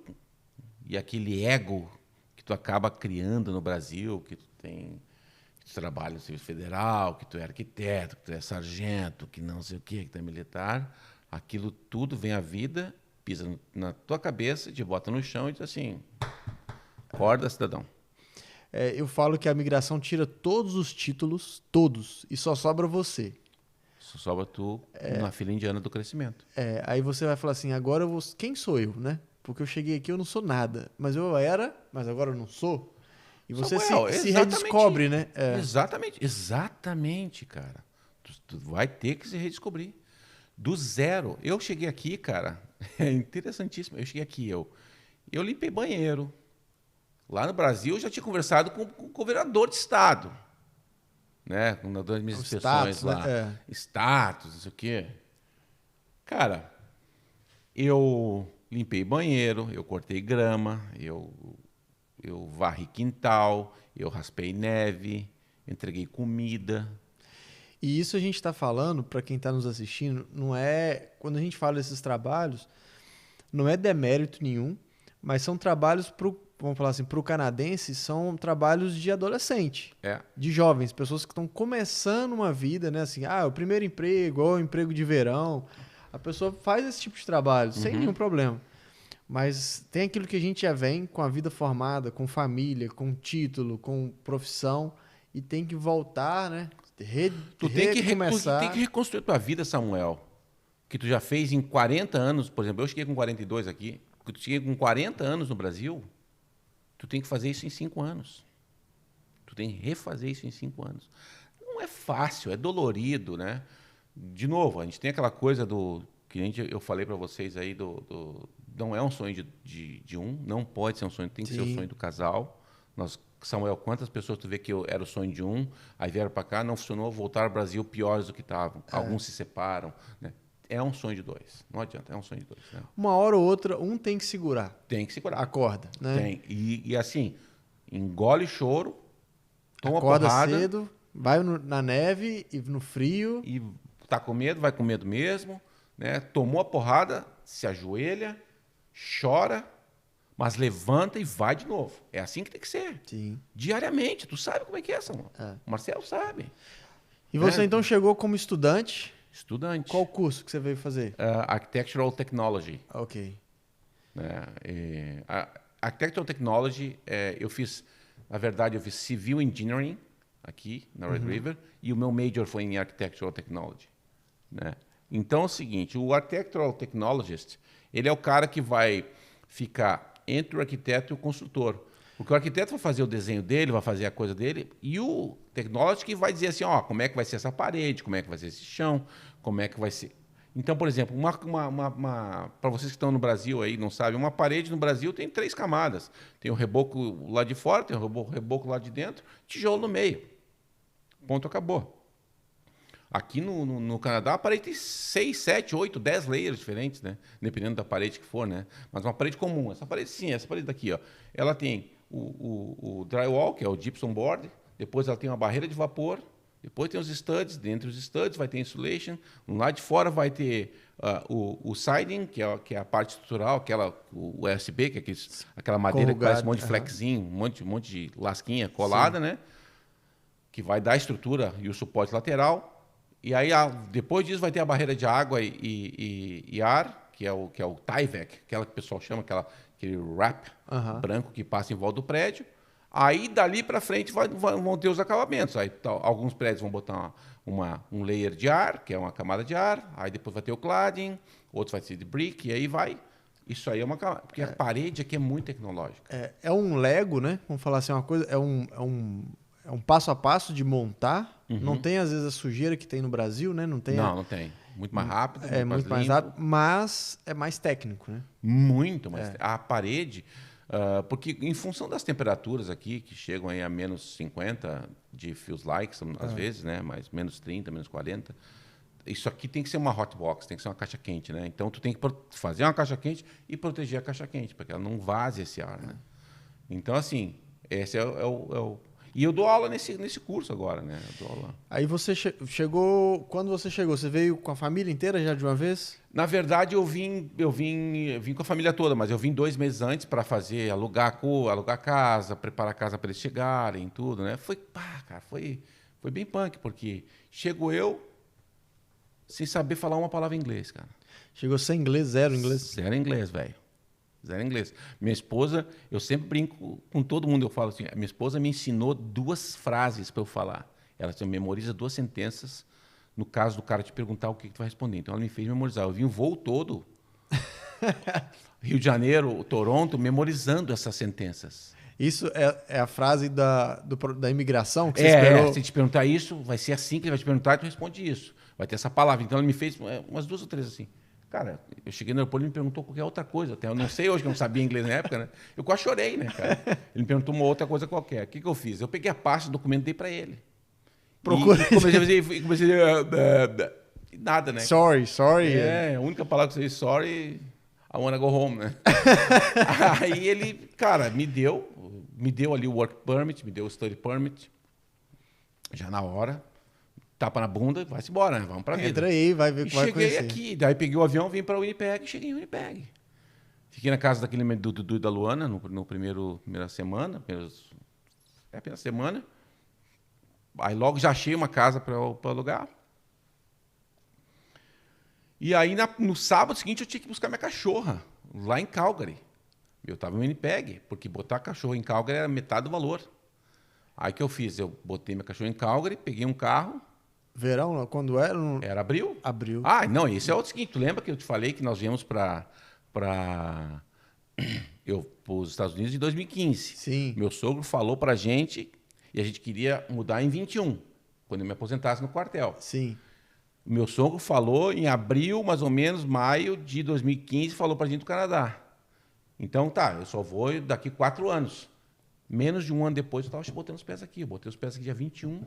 e aquele ego que tu acaba criando no Brasil, que tu trabalha no Serviço Federal, que tu é arquiteto, que tu é sargento, que não sei o quê, que tu é militar, aquilo tudo vem à vida, pisa na tua cabeça, te bota no chão e diz assim, acorda, cidadão. Eu falo que a migração tira todos os títulos, todos, e só sobra você. Só sobra tu na fila indiana do crescimento. Aí você vai falar assim, agora quem sou eu, né? Porque eu cheguei aqui, eu não sou nada. Mas eu era, mas agora eu não sou. E você se redescobre, né? Exatamente, cara. Tu vai ter que se redescobrir. Do zero. Eu cheguei aqui, cara, é interessantíssimo. Eu cheguei aqui, eu limpei banheiro. Lá no Brasil, eu já tinha conversado com o governador de estado. Né? Com das minhas inspeções lá. Né? Status, não sei o quê. Cara, eu limpei banheiro, eu cortei grama, eu varri quintal, eu raspei neve, entreguei comida. E isso a gente está falando, para quem está nos assistindo, não é... Quando a gente fala desses trabalhos, não é demérito nenhum, mas são trabalhos vamos falar assim, para o canadense, são trabalhos de adolescente, de jovens, pessoas que estão começando uma vida, né? Assim, o primeiro emprego, ou o emprego de verão. A pessoa faz esse tipo de trabalho sem nenhum problema. Mas tem aquilo que a gente já vem com a vida formada, com família, com título, com profissão, e tem que voltar, né? Tu tem que reconstruir tua vida, Samuel. Que tu já fez em 40 anos, por exemplo, eu cheguei com 42 aqui, que tu cheguei com 40 anos no Brasil, tu tem que fazer isso em 5 anos. Tu tem que refazer isso em 5 anos. Não é fácil, é dolorido, né? De novo, a gente tem aquela coisa do que eu falei para vocês aí não é um sonho de um, não pode ser um sonho, tem que ser o sonho do casal. Samuel, quantas pessoas tu vê que era o sonho de um, aí vieram para cá, não funcionou, voltaram ao Brasil piores do que estavam. Alguns se separam, né? É um sonho de dois. Não adianta, é um sonho de dois. Né? Uma hora ou outra, um tem que segurar. Tem que segurar. A corda, né? Tem. E assim, engole choro, toma acorda porrada. Cedo, vai na neve e no frio. E tá com medo, vai com medo mesmo. Né? Tomou a porrada, se ajoelha, chora, mas levanta e vai de novo. É assim que tem que ser. Sim. Diariamente. Tu sabe como é que é, Samuel. O Marcelo sabe. E você então chegou como estudante? Estudante. Qual curso que você veio fazer? Architectural Technology. Ok. Architectural Technology, eu fiz Civil Engineering aqui na Red River e o meu major foi em Architectural Technology. Né? Então é o seguinte, o Architectural Technologist, ele é o cara que vai ficar entre o arquiteto e o construtor. Porque o arquiteto vai fazer o desenho dele, vai fazer a coisa dele, e o technology que vai dizer assim, como é que vai ser essa parede, como é que vai ser esse chão, como é que vai ser... Então, por exemplo, para vocês que estão no Brasil aí, não sabem, uma parede no Brasil tem 3 camadas. Tem o reboco lá de fora, tem o reboco lá de dentro, tijolo no meio. Ponto, acabou. Aqui no Canadá, a parede tem 6, 7, 8, 10 layers diferentes, né? Dependendo da parede que for, né? Mas uma parede comum, essa parede daqui, ó, ela tem o drywall, que é o gypsum board, depois ela tem uma barreira de vapor, depois tem os studs, dentro dos studs vai ter insulation, lá de fora vai ter o siding, que é a parte estrutural, o USB, que é aquela madeira que parece um monte de flexinho, um monte de lasquinha colada, né? Que vai dar a estrutura e o suporte lateral. E aí, depois disso, vai ter a barreira de água e ar, que é o Tyvek, aquela que o pessoal chama, aquele wrap branco que passa em volta do prédio. Aí, dali para frente, vão ter os acabamentos. Aí, alguns prédios vão botar um layer de ar, que é uma camada de ar. Aí, depois vai ter o cladding, outros vai ser de brick, e aí vai. Isso aí é uma camada. Porque a parede aqui é muito tecnológica. É um Lego, né? Vamos falar assim, uma coisa... É um passo a passo de montar. Não tem, às vezes, a sujeira que tem no Brasil, né? Não tem. Muito mais rápido. É muito mais rápido, mas é mais técnico, né? Muito mais. A parede... porque em função das temperaturas aqui, que chegam aí a menos 50 de feels like, às vezes, né? Mas menos 30, menos 40. Isso aqui tem que ser uma hot box, tem que ser uma caixa quente, né? Então, tu tem que fazer uma caixa quente e proteger a caixa quente, para que ela não vaze esse ar, né? Então, assim, esse é o... E eu dou aula nesse curso agora, né? Eu dou aula. Aí você chegou... Quando você chegou, você veio com a família inteira já de uma vez? Na verdade, eu vim com a família toda, mas eu vim 2 meses antes para alugar casa, preparar a casa para eles chegarem, tudo, né? Foi bem punk, porque chego eu sem saber falar uma palavra em inglês, cara. Chegou sem inglês, zero inglês? Zero inglês, velho. Zero inglês. Minha esposa, eu sempre brinco com todo mundo, eu falo assim, minha esposa me ensinou 2 frases para eu falar. Ela memoriza 2 sentenças, no caso do cara te perguntar o que tu vai responder. Então ela me fez memorizar. Eu vim o voo todo, Rio de Janeiro, Toronto, memorizando essas sentenças. Isso é a frase da imigração que você esperou? Se te perguntar isso, vai ser assim que ele vai te perguntar e tu responde isso. Vai ter essa palavra. Então ela me fez umas 2 ou 3 assim. Cara, eu cheguei no aeroporto e ele me perguntou qualquer outra coisa. Até eu não sei hoje, que eu não sabia inglês na época, né? Eu quase chorei, né, cara? Ele me perguntou uma outra coisa qualquer. O que eu fiz? Eu peguei a pasta do documento e dei para ele. Procurei. E comecei a dizer... nada, né? Sorry. A única palavra que eu sei, sorry, I wanna go home, né? Aí ele, cara, me deu ali o work permit, me deu o study permit, já na hora, tapa na bunda, vai-se embora, né? Vamos pra vida. Entra aí, vai ver o que vai acontecer. Cheguei aqui, daí peguei o avião, vim para Winnipeg, cheguei em Winnipeg. Fiquei na casa daquele do Dudu e da Luana, no primeira semana, primeira semana. Aí logo já achei uma casa para alugar. E aí, no sábado seguinte, eu tinha que buscar minha cachorra, lá em Calgary. Eu estava em Winnipeg, porque botar cachorro em Calgary era metade do valor. Aí o que eu fiz? Eu botei minha cachorra em Calgary, peguei um carro. Verão, quando era? Era abril? Abril. Ah, não, esse é o seguinte. Tu lembra que eu te falei que nós viemos para os Estados Unidos em 2015? Sim. Meu sogro falou para a gente e a gente queria mudar em 21, quando eu me aposentasse no quartel. Sim. Meu sogro falou em abril, mais ou menos, maio de 2015, falou para a gente do Canadá. Então, tá, eu só vou daqui 4 anos. Menos de um ano depois, eu estava botando os pés aqui. Eu botei os pés aqui dia 21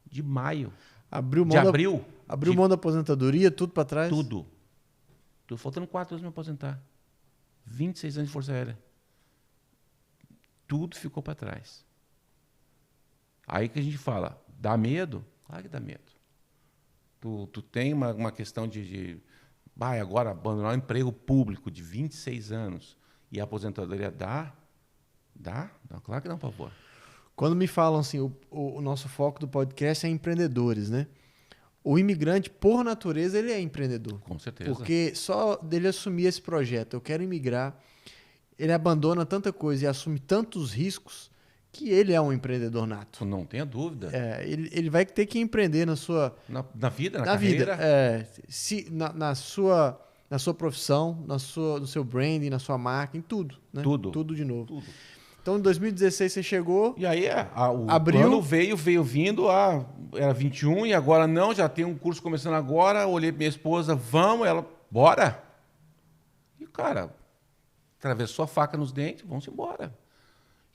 de maio. Abriu mão da aposentadoria, tudo para trás? Tudo. Tô faltando 4 anos para me aposentar. 26 anos de Força Aérea. Tudo ficou para trás. Aí que a gente fala, dá medo? Claro que dá medo. Tu tem uma questão vai agora abandonar um emprego público de 26 anos e a aposentadoria dá? Claro que dá um pavor. Quando me falam assim, o nosso foco do podcast é empreendedores, né? O imigrante, por natureza, ele é empreendedor. Com certeza. Porque só dele assumir esse projeto, eu quero imigrar, ele abandona tanta coisa e assume tantos riscos que ele é um empreendedor nato. Não tenha dúvida. Ele vai ter que empreender na sua... Na vida, na carreira. Na sua profissão, no seu branding, na sua marca, em tudo. Né? Tudo de novo. Tudo. Então, em 2016, você chegou... E aí, abriu, plano veio vindo, era 21 e agora não, já tem um curso começando agora, olhei pra minha esposa, vamos, ela, bora. E o cara atravessou a faca nos dentes, vamos embora.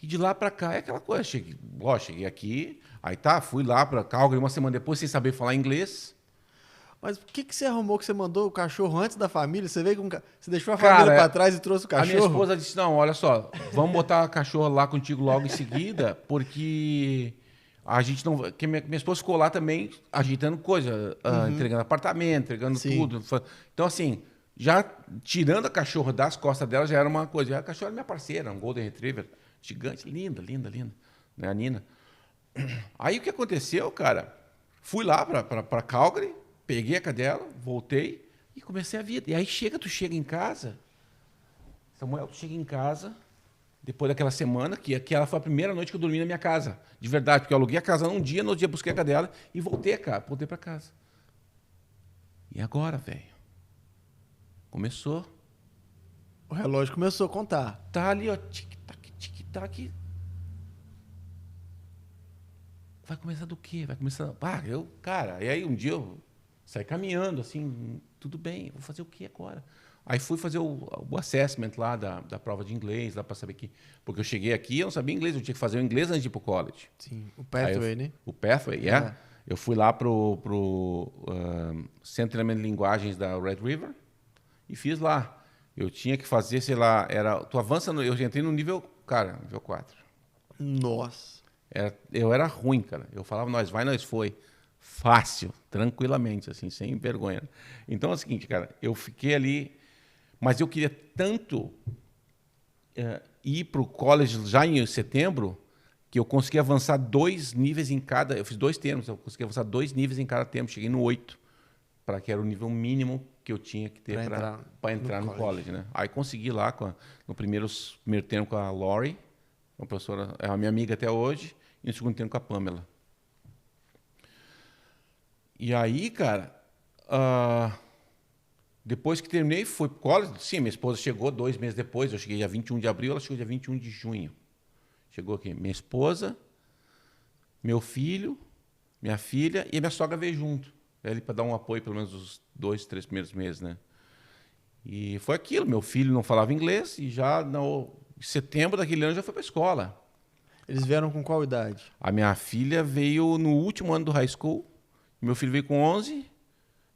E de lá para cá é aquela coisa, cheguei aqui, aí fui lá para Calgary uma semana depois, sem saber falar inglês. Mas por que você arrumou que você mandou o cachorro antes da família? Você veio você deixou a família para trás e trouxe o cachorro? A minha esposa disse, não, olha só, vamos botar a cachorra lá contigo logo em seguida, porque a gente não... Porque minha esposa ficou lá também ajeitando coisa, entregando apartamento, entregando tudo. Então, assim, já tirando a cachorra das costas dela já era uma coisa. A cachorra era minha parceira, um Golden Retriever, gigante, linda. Né, a Nina. Aí o que aconteceu, cara? Fui lá para Calgary, peguei a cadela, voltei e comecei a vida. E aí tu chega em casa, Samuel, tu chega em casa, depois daquela semana, que aquela foi a primeira noite que eu dormi na minha casa, de verdade, porque eu aluguei a casa num dia, no outro dia busquei a cadela e voltei para casa. E agora, velho? Começou. O relógio começou a contar. Tá ali, ó, tic-tac. Vai começar do quê? Vai começar... Cara, e aí um dia eu saí caminhando, assim, tudo bem, vou fazer o quê agora? Aí fui fazer o assessment lá da prova de inglês, lá para saber que... Porque eu cheguei aqui, eu não sabia inglês, eu tinha que fazer o inglês antes de ir pro college. Sim, o Pathway, né? O Pathway, Eu fui lá pro Centro de Treinamento de Linguagens da Red River e fiz lá. Eu tinha que fazer, sei lá, tu avança, eu entrei no nível 4. Nossa. Eu era ruim, cara. Eu falava, nós foi. Fácil, tranquilamente, assim, sem vergonha. Então é o seguinte, cara, eu fiquei ali, mas eu queria tanto ir para o college já em setembro, que eu consegui avançar 2 níveis em cada... Eu fiz 2 termos, eu consegui avançar 2 níveis em cada termo. Cheguei no 8, para que era o nível mínimo que eu tinha que ter para entrar no college, né? Aí consegui lá, no primeiro termo com a Lori, uma professora, é a minha amiga até hoje, e no segundo termo com a Pamela. E aí, cara, depois que terminei, fui pro college. Sim, minha esposa chegou 2 meses depois, eu cheguei dia 21 de abril, ela chegou dia 21 de junho. Chegou aqui minha esposa, meu filho, minha filha e a minha sogra veio junto. Ele para dar um apoio pelo menos os 2, 3 primeiros meses, né? E foi aquilo, meu filho não falava inglês e já em setembro daquele ano já foi para a escola. Eles vieram com qual idade? A minha filha veio no último ano do high school, meu filho veio com 11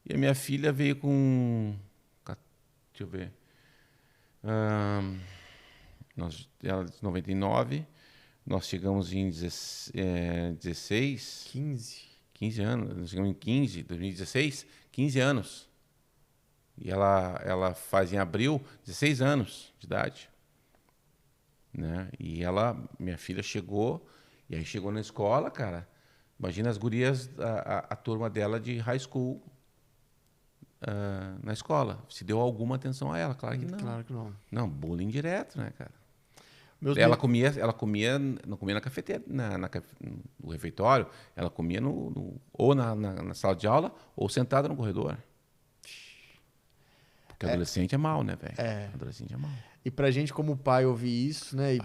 e a minha filha veio com... Deixa eu ver... ela de 99... Nós chegamos em 16... 15 anos. Nós chegamos em 2016, 15 anos. E ela faz em abril 16 anos de idade. Né? E minha filha chegou, e aí chegou na escola, cara. Imagina as gurias, a turma dela de high school, na escola. Se deu alguma atenção a ela? Claro que não. Claro que não. Não, bullying direto, né, cara? Meus Ela comia, não comia na cafeteria, no refeitório, ela comia ou na sala de aula ou sentada no corredor. Porque adolescente é mal, né, velho? Adolescente é mal. E pra gente, como pai, ouvir isso, né?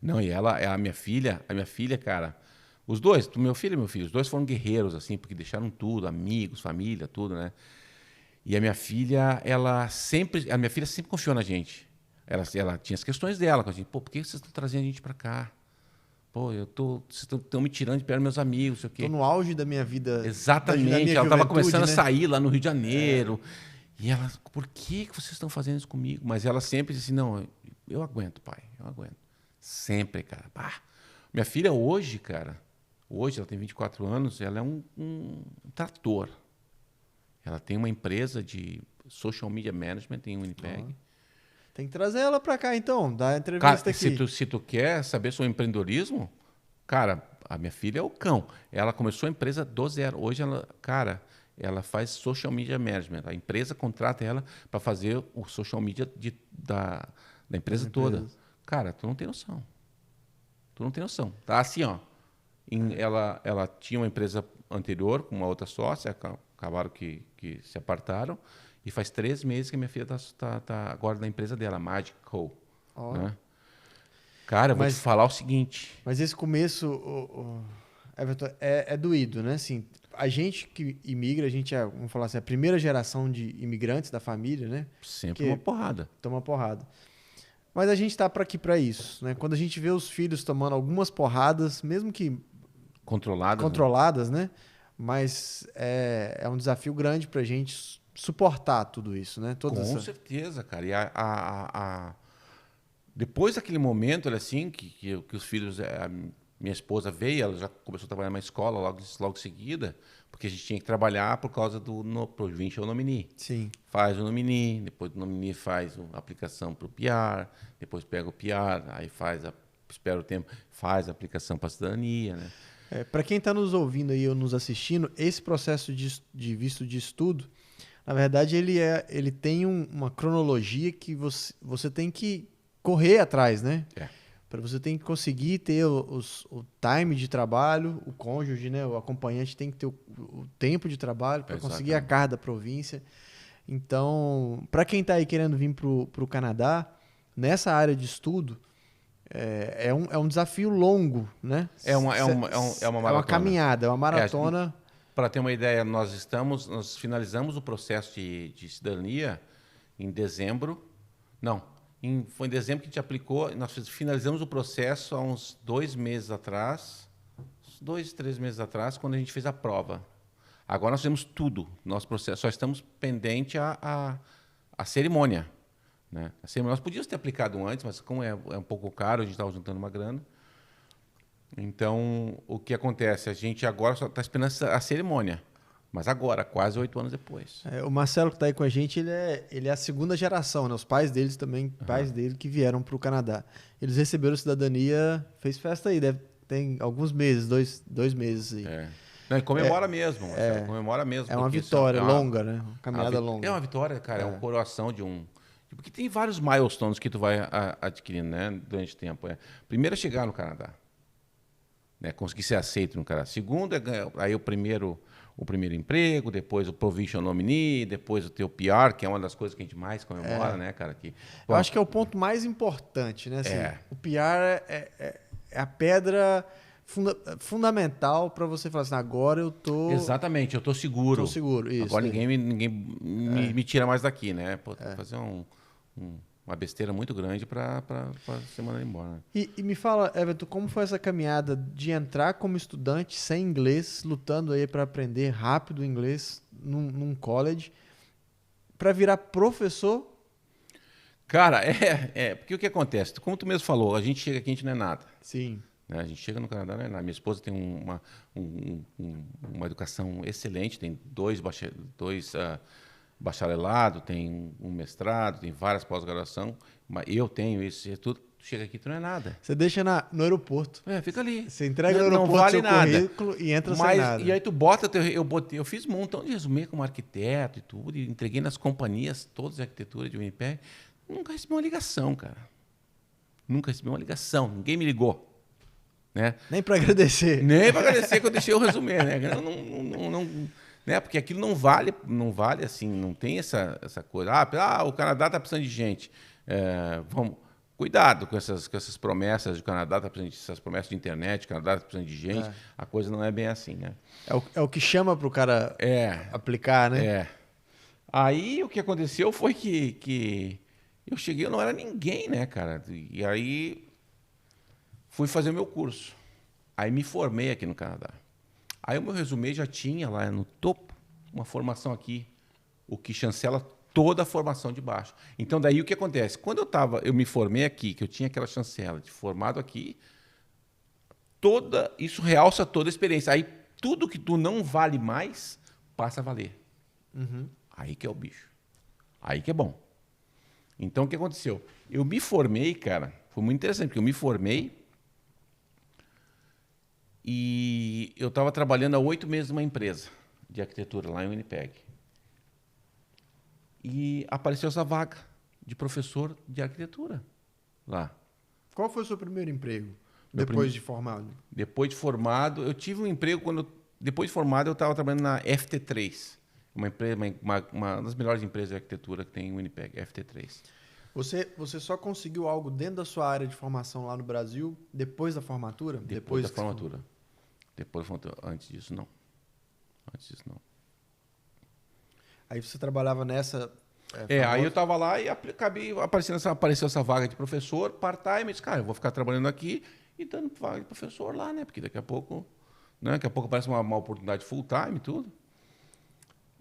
Não, e ela, a minha filha, cara, os dois, meu filho e meu filho, os dois foram guerreiros, assim, porque deixaram tudo, amigos, família, tudo, né? E a minha filha sempre confiou na gente. Ela tinha as questões dela, assim, pô, por que vocês estão trazendo a gente pra cá? Pô, vocês estão me tirando de perto dos meus amigos, sei o quê. Tô no auge da minha vida. Exatamente, da minha ela estava começando né? a sair lá no Rio de Janeiro. E ela, por que vocês estão fazendo isso comigo? Mas ela sempre disse, não, eu aguento, pai, eu aguento. Sempre, cara. Pá. Minha filha hoje, cara, ela tem 24 anos, ela é um trator. Ela tem uma empresa de social media management em Winnipeg. Tem que trazer ela pra cá, então, dar entrevista Cara, aqui. se tu quer saber sobre empreendedorismo, cara, a minha filha é o cão. Ela começou a empresa do zero. Hoje, ela faz social media management. A empresa contrata ela para fazer o social media da empresa toda. Cara, tu não tem noção. Tu não tem noção. Tá assim, ó. Ela tinha uma empresa anterior com uma outra sócia, acabaram que se apartaram. E faz 3 meses que a minha filha tá agora na empresa dela, Magic Co. Né? Cara, eu vou te falar o seguinte. Mas esse começo, Everton, é doído, né? Assim, a gente que imigra, a gente é, vamos falar assim, a primeira geração de imigrantes da família, né? Sempre uma porrada. Toma porrada. Mas a gente está aqui para isso, né? Quando a gente vê os filhos tomando algumas porradas, mesmo que controladas, né? Mas é um desafio grande para a gente suportar tudo isso, né? Com certeza, cara. E depois daquele momento, assim, que os filhos... minha esposa veio, ela já começou a trabalhar na escola logo em seguida, porque a gente tinha que trabalhar por causa do provincial nominee. Sim. Faz o nominee, depois do nominee faz a aplicação para o PR, depois pega o PR, aí espera o tempo, faz a aplicação para a cidadania, né? Para quem está nos ouvindo aí ou nos assistindo, esse processo de visto de estudo, na verdade, ele tem uma cronologia que você tem que correr atrás, né? Para você tem que conseguir ter o time de trabalho, o cônjuge, né? O acompanhante tem que ter o tempo de trabalho para conseguir a carta da província. Então, para quem está aí querendo vir para o Canadá, nessa área de estudo, é um desafio longo, né? É uma maratona. É uma caminhada, é uma maratona. Para ter uma ideia, nós finalizamos o processo de cidadania em dezembro. Não, foi em dezembro que a gente aplicou. Nós finalizamos o processo há uns 2 meses atrás, 2, 3 meses atrás, quando a gente fez a prova. Agora nós temos tudo. Nosso processo, só estamos pendente a cerimônia, né? A cerimônia, nós podíamos ter aplicado antes, mas como é um pouco caro, a gente estava juntando uma grana. Então, o que acontece? A gente agora só está esperando a cerimônia. Mas agora, quase 8 anos depois. O Marcelo, que está aí com a gente, ele é a segunda geração, né? Os pais deles também, pais dele que vieram para o Canadá. Eles receberam cidadania, fez festa aí, tem alguns meses, dois meses aí. Não, e comemora mesmo, Marcelo, comemora mesmo. É uma vitória longa, né? Uma caminhada longa. É uma vitória, cara, é uma coroação de um... Porque tem vários milestones que tu vai adquirindo, né, durante o tempo. Primeiro é chegar no Canadá. Né, conseguir ser aceito no Canadá. Segundo, aí o primeiro emprego, depois o provincial nominee, depois o teu PR, que é uma das coisas que a gente mais comemora, né, cara? Eu acho que é o ponto mais importante, né? Assim, o PR é a pedra fundamental para você falar assim, agora eu tô... Exatamente, eu tô seguro. Tô seguro, isso. Agora ninguém me tira mais daqui, né? Pô, fazer uma besteira muito grande para ser mandado embora. Né? E me fala, Everton, como foi essa caminhada de entrar como estudante sem inglês, lutando aí para aprender rápido inglês num college, para virar professor? Cara, porque o que acontece? Como tu mesmo falou, a gente chega aqui, a gente não é nada. Sim. Né? A gente chega no Canadá, não é nada. Minha esposa tem uma educação excelente, tem dois bacharelado, tem um mestrado, tem várias pós-graduação, mas eu tenho isso tudo. Tu chega aqui, tu não é nada. Você deixa no aeroporto. Fica ali. Você entrega no aeroporto não vale seu nada. currículo e entra sem nada. E aí tu bota... Eu fiz um montão de resumê como arquiteto e tudo, e entreguei nas companhias todas de arquitetura de Winnipeg. Nunca recebi uma ligação, cara. Nunca recebi uma ligação. Ninguém me ligou. Né? Nem para agradecer. Nem para agradecer que eu deixei o resumê, né? Né? Porque aquilo não vale assim, não tem essa coisa. O Canadá está precisando de gente. Vamos... Cuidado com essas promessas. O Canadá está precisando dessas promessas de internet, o Canadá está precisando de gente. A coisa não é bem assim, né? É o que chama para o cara aplicar, né? Aí o que aconteceu foi que eu cheguei, eu não era ninguém, né, cara? E aí fui fazer o meu curso. Aí me formei aqui no Canadá. Aí o meu resumê já tinha lá no topo uma formação aqui, o que chancela toda a formação de baixo. Então, daí o que acontece? Quando eu me formei aqui, que eu tinha aquela chancela de formado aqui, isso realça toda a experiência. Aí, tudo que tu não vale mais, passa a valer. Uhum. Aí que é o bicho. Aí que é bom. Então, o que aconteceu? Eu me formei, cara, foi muito interessante, porque eu me formei e eu estava trabalhando há 8 meses numa empresa de arquitetura lá em Winnipeg. E apareceu essa vaga de professor de arquitetura lá. Qual foi o seu primeiro emprego depois de formado? Depois de formado, eu tive um emprego depois de formado eu estava trabalhando na FT3, uma empresa, uma das melhores empresas de arquitetura que tem em Winnipeg, FT3. Você só conseguiu algo dentro da sua área de formação lá no Brasil depois da formatura? Depois da formatura. Depois da formatura. Antes disso, não. Aí você trabalhava nessa... aí eu estava lá e apareceu essa vaga de professor, part-time. Eu disse, cara, eu vou ficar trabalhando aqui e dando vaga de professor lá, né? Porque daqui a pouco aparece uma oportunidade full-time e tudo.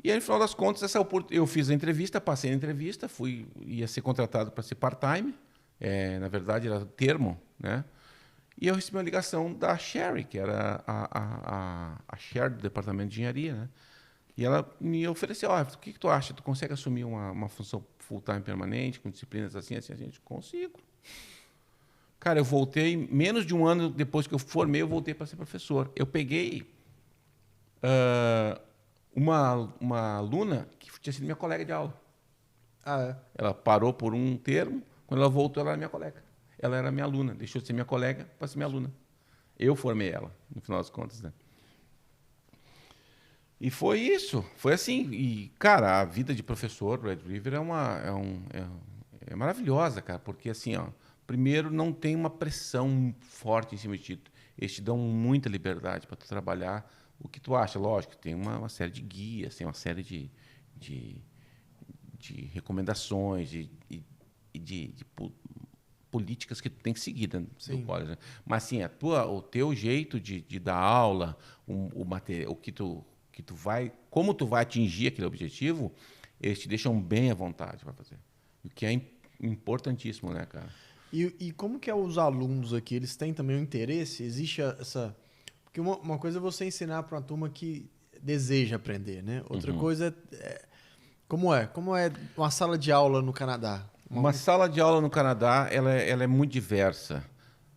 E aí, no final das contas, eu fiz a entrevista, passei na entrevista, ia ser contratado para ser part-time. Na verdade, era termo, né? E eu recebi uma ligação da Sherry, que era a Sherry do departamento de engenharia, né? E ela me ofereceu, o que tu acha? Tu consegue assumir uma função full-time permanente, com disciplinas assim? A gente, consigo. Cara, eu voltei, menos de um ano depois que eu formei, eu voltei para ser professor. Eu peguei uma aluna que tinha sido minha colega de aula. Ela parou por um termo, quando ela voltou, ela era minha colega. Ela era minha aluna, deixou de ser minha colega para ser minha aluna. Eu formei ela, no final das contas, né? E foi isso, foi assim. E, cara, a vida de professor Red River é maravilhosa, cara, porque assim, primeiro não tem uma pressão forte em cima de ti. Eles te dão muita liberdade para tu trabalhar o que tu acha. Lógico, tem uma série de guias, tem uma série de recomendações, de políticas que tu tem que seguir dentro do college, né? Mas assim, o teu jeito de dar aula, o material, como tu vai atingir aquele objetivo, eles te deixam bem à vontade para fazer. O que é importantíssimo, né, cara? E como que é os alunos aqui? Eles têm também um interesse? Existe essa... Porque uma coisa é você ensinar para uma turma que deseja aprender, né? Outra coisa Como é uma sala de aula no Canadá? Uma sala de aula no Canadá, ela é muito diversa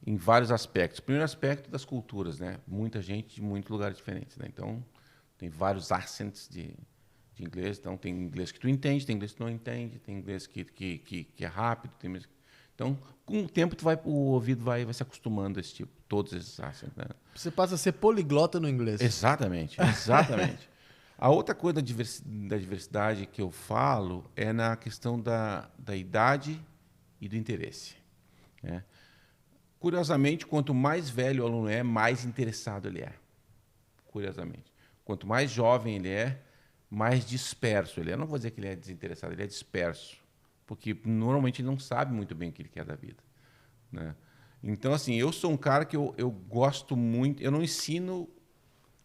em vários aspectos. Primeiro aspecto das culturas, né? Muita gente de muitos lugares diferentes, né? Então, tem vários accents de inglês. Então, tem inglês que tu entende, tem inglês que tu não entende, tem inglês que é rápido. Então, com o tempo, o ouvido vai se acostumando a todos esses accents, né? Você passa a ser poliglota no inglês. Exatamente. A outra coisa da diversidade que eu falo é na questão da idade e do interesse, né? Curiosamente, quanto mais velho o aluno é, mais interessado ele é. Curiosamente. Quanto mais jovem ele é, mais disperso ele é. Eu não vou dizer que ele é desinteressado, ele é disperso. Porque normalmente ele não sabe muito bem o que ele quer da vida, né? Então, assim, eu sou um cara que eu gosto muito... Eu não ensino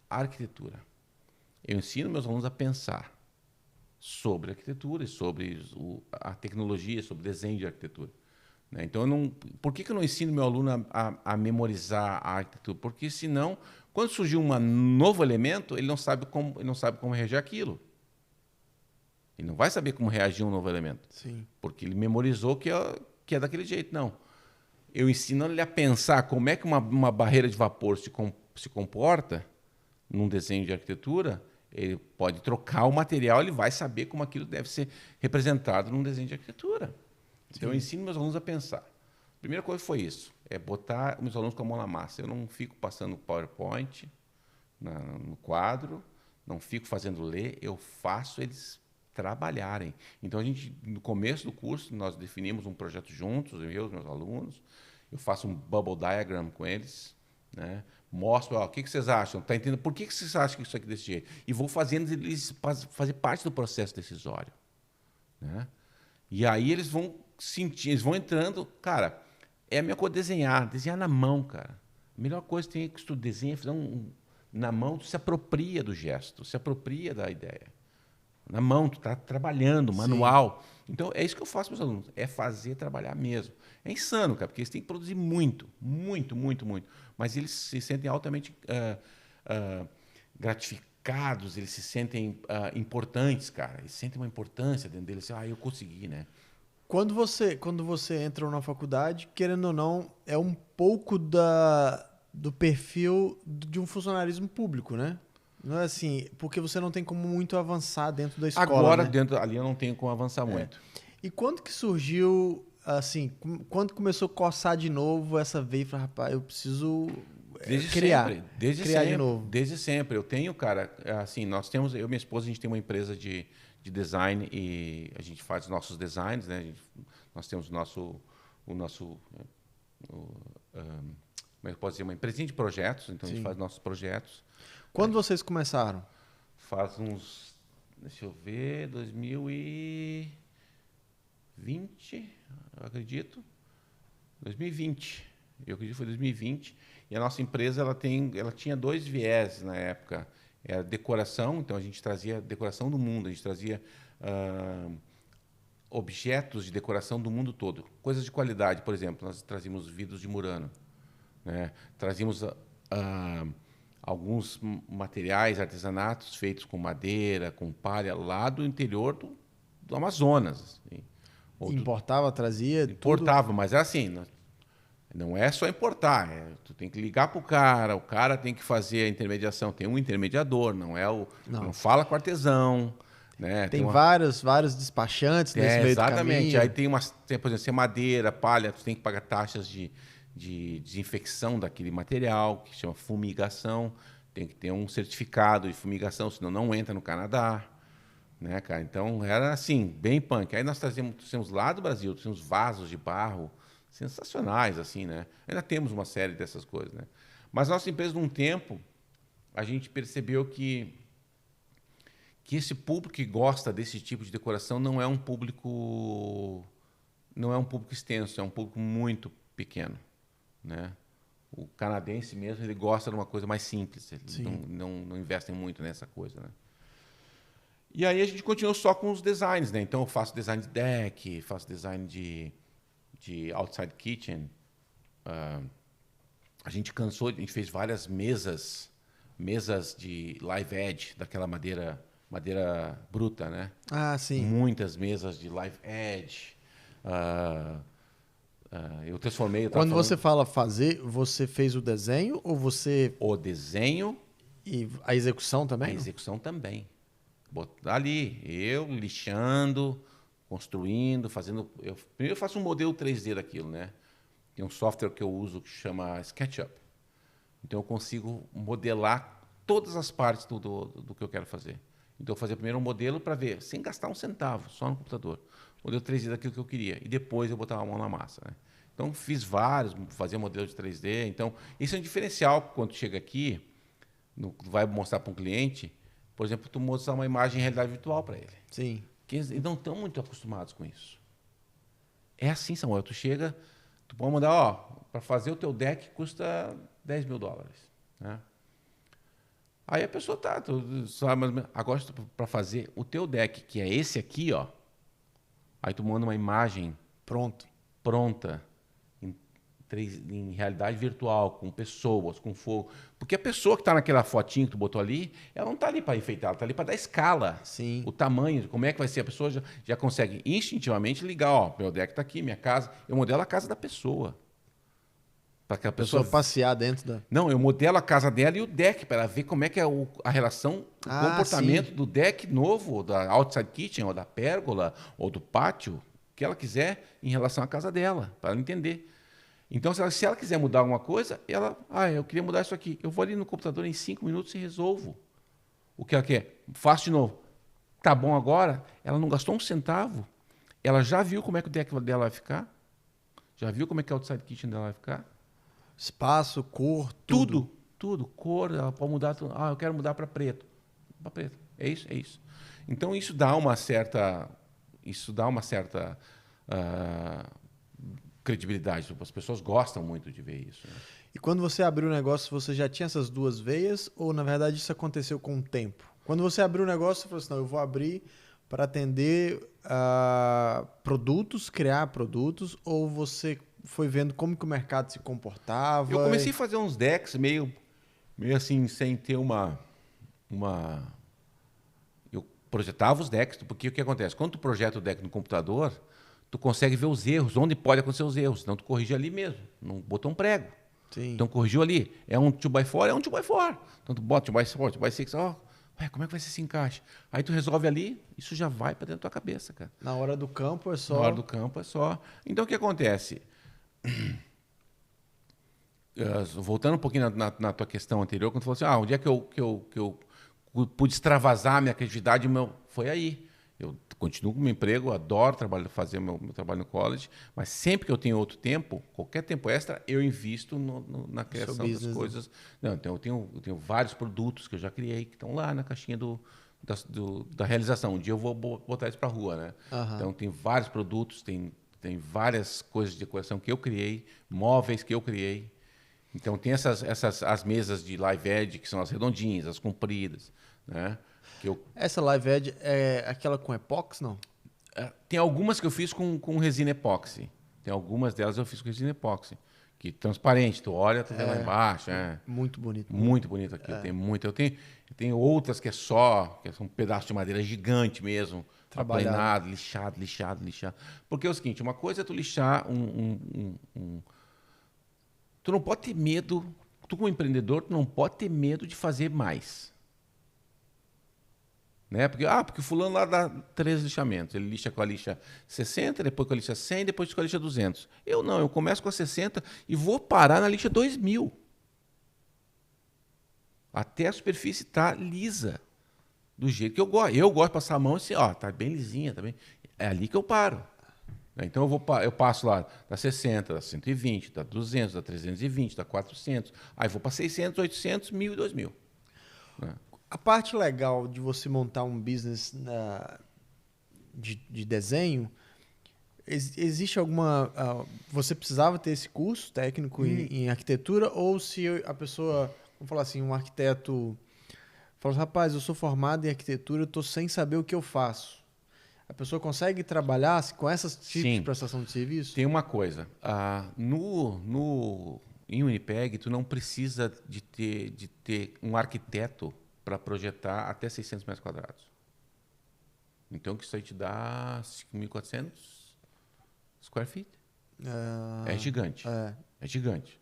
arquitetura. Eu ensino meus alunos a pensar sobre arquitetura, sobre a tecnologia, sobre desenho de arquitetura, né? Então, por que eu não ensino meu aluno a memorizar a arquitetura? Porque, senão, quando surgir um novo elemento, ele não sabe como reagir àquilo. Ele não vai saber como reagir a um novo elemento. Sim. Porque ele memorizou que é daquele jeito. Não. eu ensino ele a pensar como é que uma barreira de vapor se comporta num desenho de arquitetura. Ele pode trocar o material, ele vai saber como aquilo deve ser representado num desenho de arquitetura. Então, eu ensino meus alunos a pensar. A primeira coisa foi isso, é botar meus alunos com a mão na massa. Eu não fico passando PowerPoint no quadro, não fico fazendo ler, eu faço eles trabalharem. Então, no começo do curso, nós definimos um projeto juntos, eu e os meus alunos, eu faço um bubble diagram com eles, né? Mostro, o que vocês acham? Tá entendendo? Por que vocês acham que isso aqui é desse jeito? E vou fazendo eles fazer parte do processo decisório, né? E aí eles vão sentir, eles vão entrando. Cara, é a minha coisa desenhar na mão, cara. A melhor coisa que tu desenha, fazer na mão, tu se apropria do gesto, se apropria da ideia. Na mão, tu tá trabalhando, manual. Sim. Então, é isso que eu faço com os alunos, é fazer trabalhar mesmo. É insano, cara, porque eles têm que produzir muito, muito, muito, muito. Mas eles se sentem altamente gratificados, eles se sentem importantes, cara. Eles sentem uma importância dentro deles. Eu consegui, né? Quando você entra na faculdade, querendo ou não, é um pouco do perfil de um funcionarismo público, né? Não é assim, porque você não tem como muito avançar dentro da escola. Agora, né? ali eu não tenho como avançar muito. E quando que surgiu, assim, quando começou a coçar de novo essa veia, falei, rapaz, eu preciso criar de novo. Desde sempre. Eu tenho, cara, assim, eu e minha esposa, a gente tem uma empresa de design e a gente faz os nossos designs, né? Nós temos como é que eu posso dizer, uma empresinha de projetos, então a gente faz nossos projetos. Quando vocês começaram? Faz uns, deixa eu ver, 2020, eu acredito. 2020. Eu acredito que foi 2020. E a nossa empresa ela tinha 2 viés na época. Era decoração, então a gente trazia decoração do mundo, a gente trazia objetos de decoração do mundo todo. Coisas de qualidade, por exemplo, nós trazíamos vidros de Murano, né? Trazíamos alguns materiais, artesanatos feitos com madeira, com palha, lá do interior do Amazonas. Assim. Importava, trazia? Importava, tudo? mas é assim, não é só importar. Tu tem que ligar para o cara tem que fazer a intermediação. Tem um intermediador, não fala com artesão. Né? Tem vários despachantes nesse meio do caminho. Exatamente. Aí tem, por exemplo, se é madeira, palha, tu tem que pagar taxas de desinfecção daquele material, que chama fumigação. Tem que ter um certificado de fumigação, senão não entra no Canadá. Né, cara? Então, era assim, bem punk. Aí nós temos lá do Brasil, temos vasos de barro sensacionais, assim, né? Ainda temos uma série dessas coisas, né? Mas nossa empresa, num tempo, a gente percebeu que esse público que gosta desse tipo de decoração não é um público extenso, é um público muito pequeno, né? O canadense mesmo, ele gosta de uma coisa mais simples, eles não investem muito nessa coisa, né? E aí a gente continuou só com os designs, né? Então eu faço design de deck, faço design de outside kitchen. A gente fez várias mesas de live edge, daquela madeira bruta, né? Ah, sim. Muitas mesas de live edge. Eu transformei... Quando você fala fazer, você fez o desenho ou você... O desenho... E a execução também? A execução também. Ali, eu lixando, construindo, fazendo... Primeiro eu faço um modelo 3D daquilo, né? Tem um software que eu uso que chama SketchUp. Então eu consigo modelar todas as partes do que eu quero fazer. Então eu fazia primeiro um modelo para ver, sem gastar um centavo, só no computador. Modelo 3D daquilo que eu queria. E depois eu botava a mão na massa, né? Então fiz vários, fazia modelo de 3D. Então isso é um diferencial quando chega aqui, vai mostrar para um cliente... Por exemplo, tu mostrar uma imagem em realidade virtual para ele. Sim. Que eles não estão muito acostumados com isso. É assim, Samuel. Tu chega, tu pode mandar, para fazer o teu deck custa $10 mil. Né? Aí a pessoa tu sabe, mas agora para fazer o teu deck, que é esse aqui, aí tu manda uma imagem pronta. Em realidade virtual, com pessoas, com fogo. Porque a pessoa que está naquela fotinho que tu botou ali, ela não está ali para enfeitar, ela está ali para dar escala. Sim. O tamanho, como é que vai ser. A pessoa já consegue instintivamente ligar, meu deck está aqui, minha casa. Eu modelo a casa da pessoa. Para que a pessoa passear dentro da... Não, eu modelo a casa dela e o deck para ela ver como é que é a relação, o comportamento sim. do deck novo, da outside kitchen, ou da pérgola, ou do pátio, que ela quiser em relação à casa dela, para ela entender. Então, se ela quiser mudar alguma coisa, eu queria mudar isso aqui. Eu vou ali no computador em 5 minutos e resolvo o que ela quer. Faço de novo. Tá bom agora? Ela não gastou um centavo. Ela já viu como é que o deck dela vai ficar? Já viu como é que a outside kitchen dela vai ficar? Espaço, cor, tudo. Tudo. Cor, ela pode mudar. Eu quero mudar para preto. Para preto. É isso, é isso. Então, isso dá uma certa credibilidade. As pessoas gostam muito de ver isso. Né? E quando você abriu o negócio, você já tinha essas duas veias ou, na verdade, isso aconteceu com o tempo? Quando você abriu o negócio, você falou assim, não, eu vou abrir para atender produtos, criar produtos, ou você foi vendo como que o mercado se comportava? Eu comecei a fazer uns decks meio assim, sem ter uma... Eu projetava os decks, porque o que acontece? Quando tu projeta o deck no computador, tu consegue ver os erros, onde pode acontecer os erros. Então, tu corrige ali mesmo. Não botou um prego. Sim. Então, corrigiu ali. É um 2x4, é um 2x4. Então, tu bota 2x4, 2x6, como é que vai ser esse encaixe? Aí tu resolve ali, isso já vai para dentro da tua cabeça, cara. Na hora do campo é só... Na hora do campo é só... Então, o que acontece? Voltando um pouquinho na tua questão anterior, quando tu falou assim, onde é que eu pude extravasar a minha criatividade, foi aí. Eu continuo com o meu emprego, adoro fazer meu trabalho no college, mas sempre que eu tenho outro tempo, qualquer tempo extra, eu invisto na criação das coisas. Não, então, eu tenho vários produtos que eu já criei, que estão lá na caixinha da realização. Um dia eu vou botar isso para a rua. Né? Uhum. Então, tem vários produtos, tem várias coisas de decoração que eu criei, móveis que eu criei. Então, tem as mesas de live edge, que são as redondinhas, as compridas, né? Essa live edge é aquela com epóxi, não? Tem algumas que eu fiz com resina epóxi. Tem algumas delas eu fiz com resina epóxi. Que é transparente, tu olha, tu vê lá embaixo. Muito bonito. Muito bonito aqui. Tem muito. Eu tenho outras que são um pedaço de madeira gigante mesmo. Aplanado, lixado. Porque é o seguinte, uma coisa é tu lixar Tu não pode ter medo, tu como empreendedor, tu não pode ter medo de fazer mais. Né? Porque o fulano lá dá 3 lixamentos. Ele lixa com a lixa 60, depois com a lixa 100, depois com a lixa 200. Eu não, eu começo com a 60 e vou parar na lixa 2000. Até a superfície estar lisa. Do jeito que eu gosto. Eu gosto de passar a mão e assim, tá bem lisinha, tá bem. É ali que eu paro. Então eu passo lá da 60, da 120, da 200, da 320, da 400. Aí vou para 600, 800, 1000 e 2000. Né? A parte legal de você montar um business de desenho, existe alguma... você precisava ter esse curso técnico em arquitetura, ou se a pessoa, vamos falar assim, um arquiteto fala assim, rapaz, eu sou formado em arquitetura, eu estou sem saber o que eu faço. A pessoa consegue trabalhar com esses tipos de prestação de serviço? Tem uma coisa. Em Winnipeg, tu não precisa de ter um arquiteto para projetar até 600 metros quadrados. Então, que isso aí te dá 5.400 square feet. É gigante. É gigante.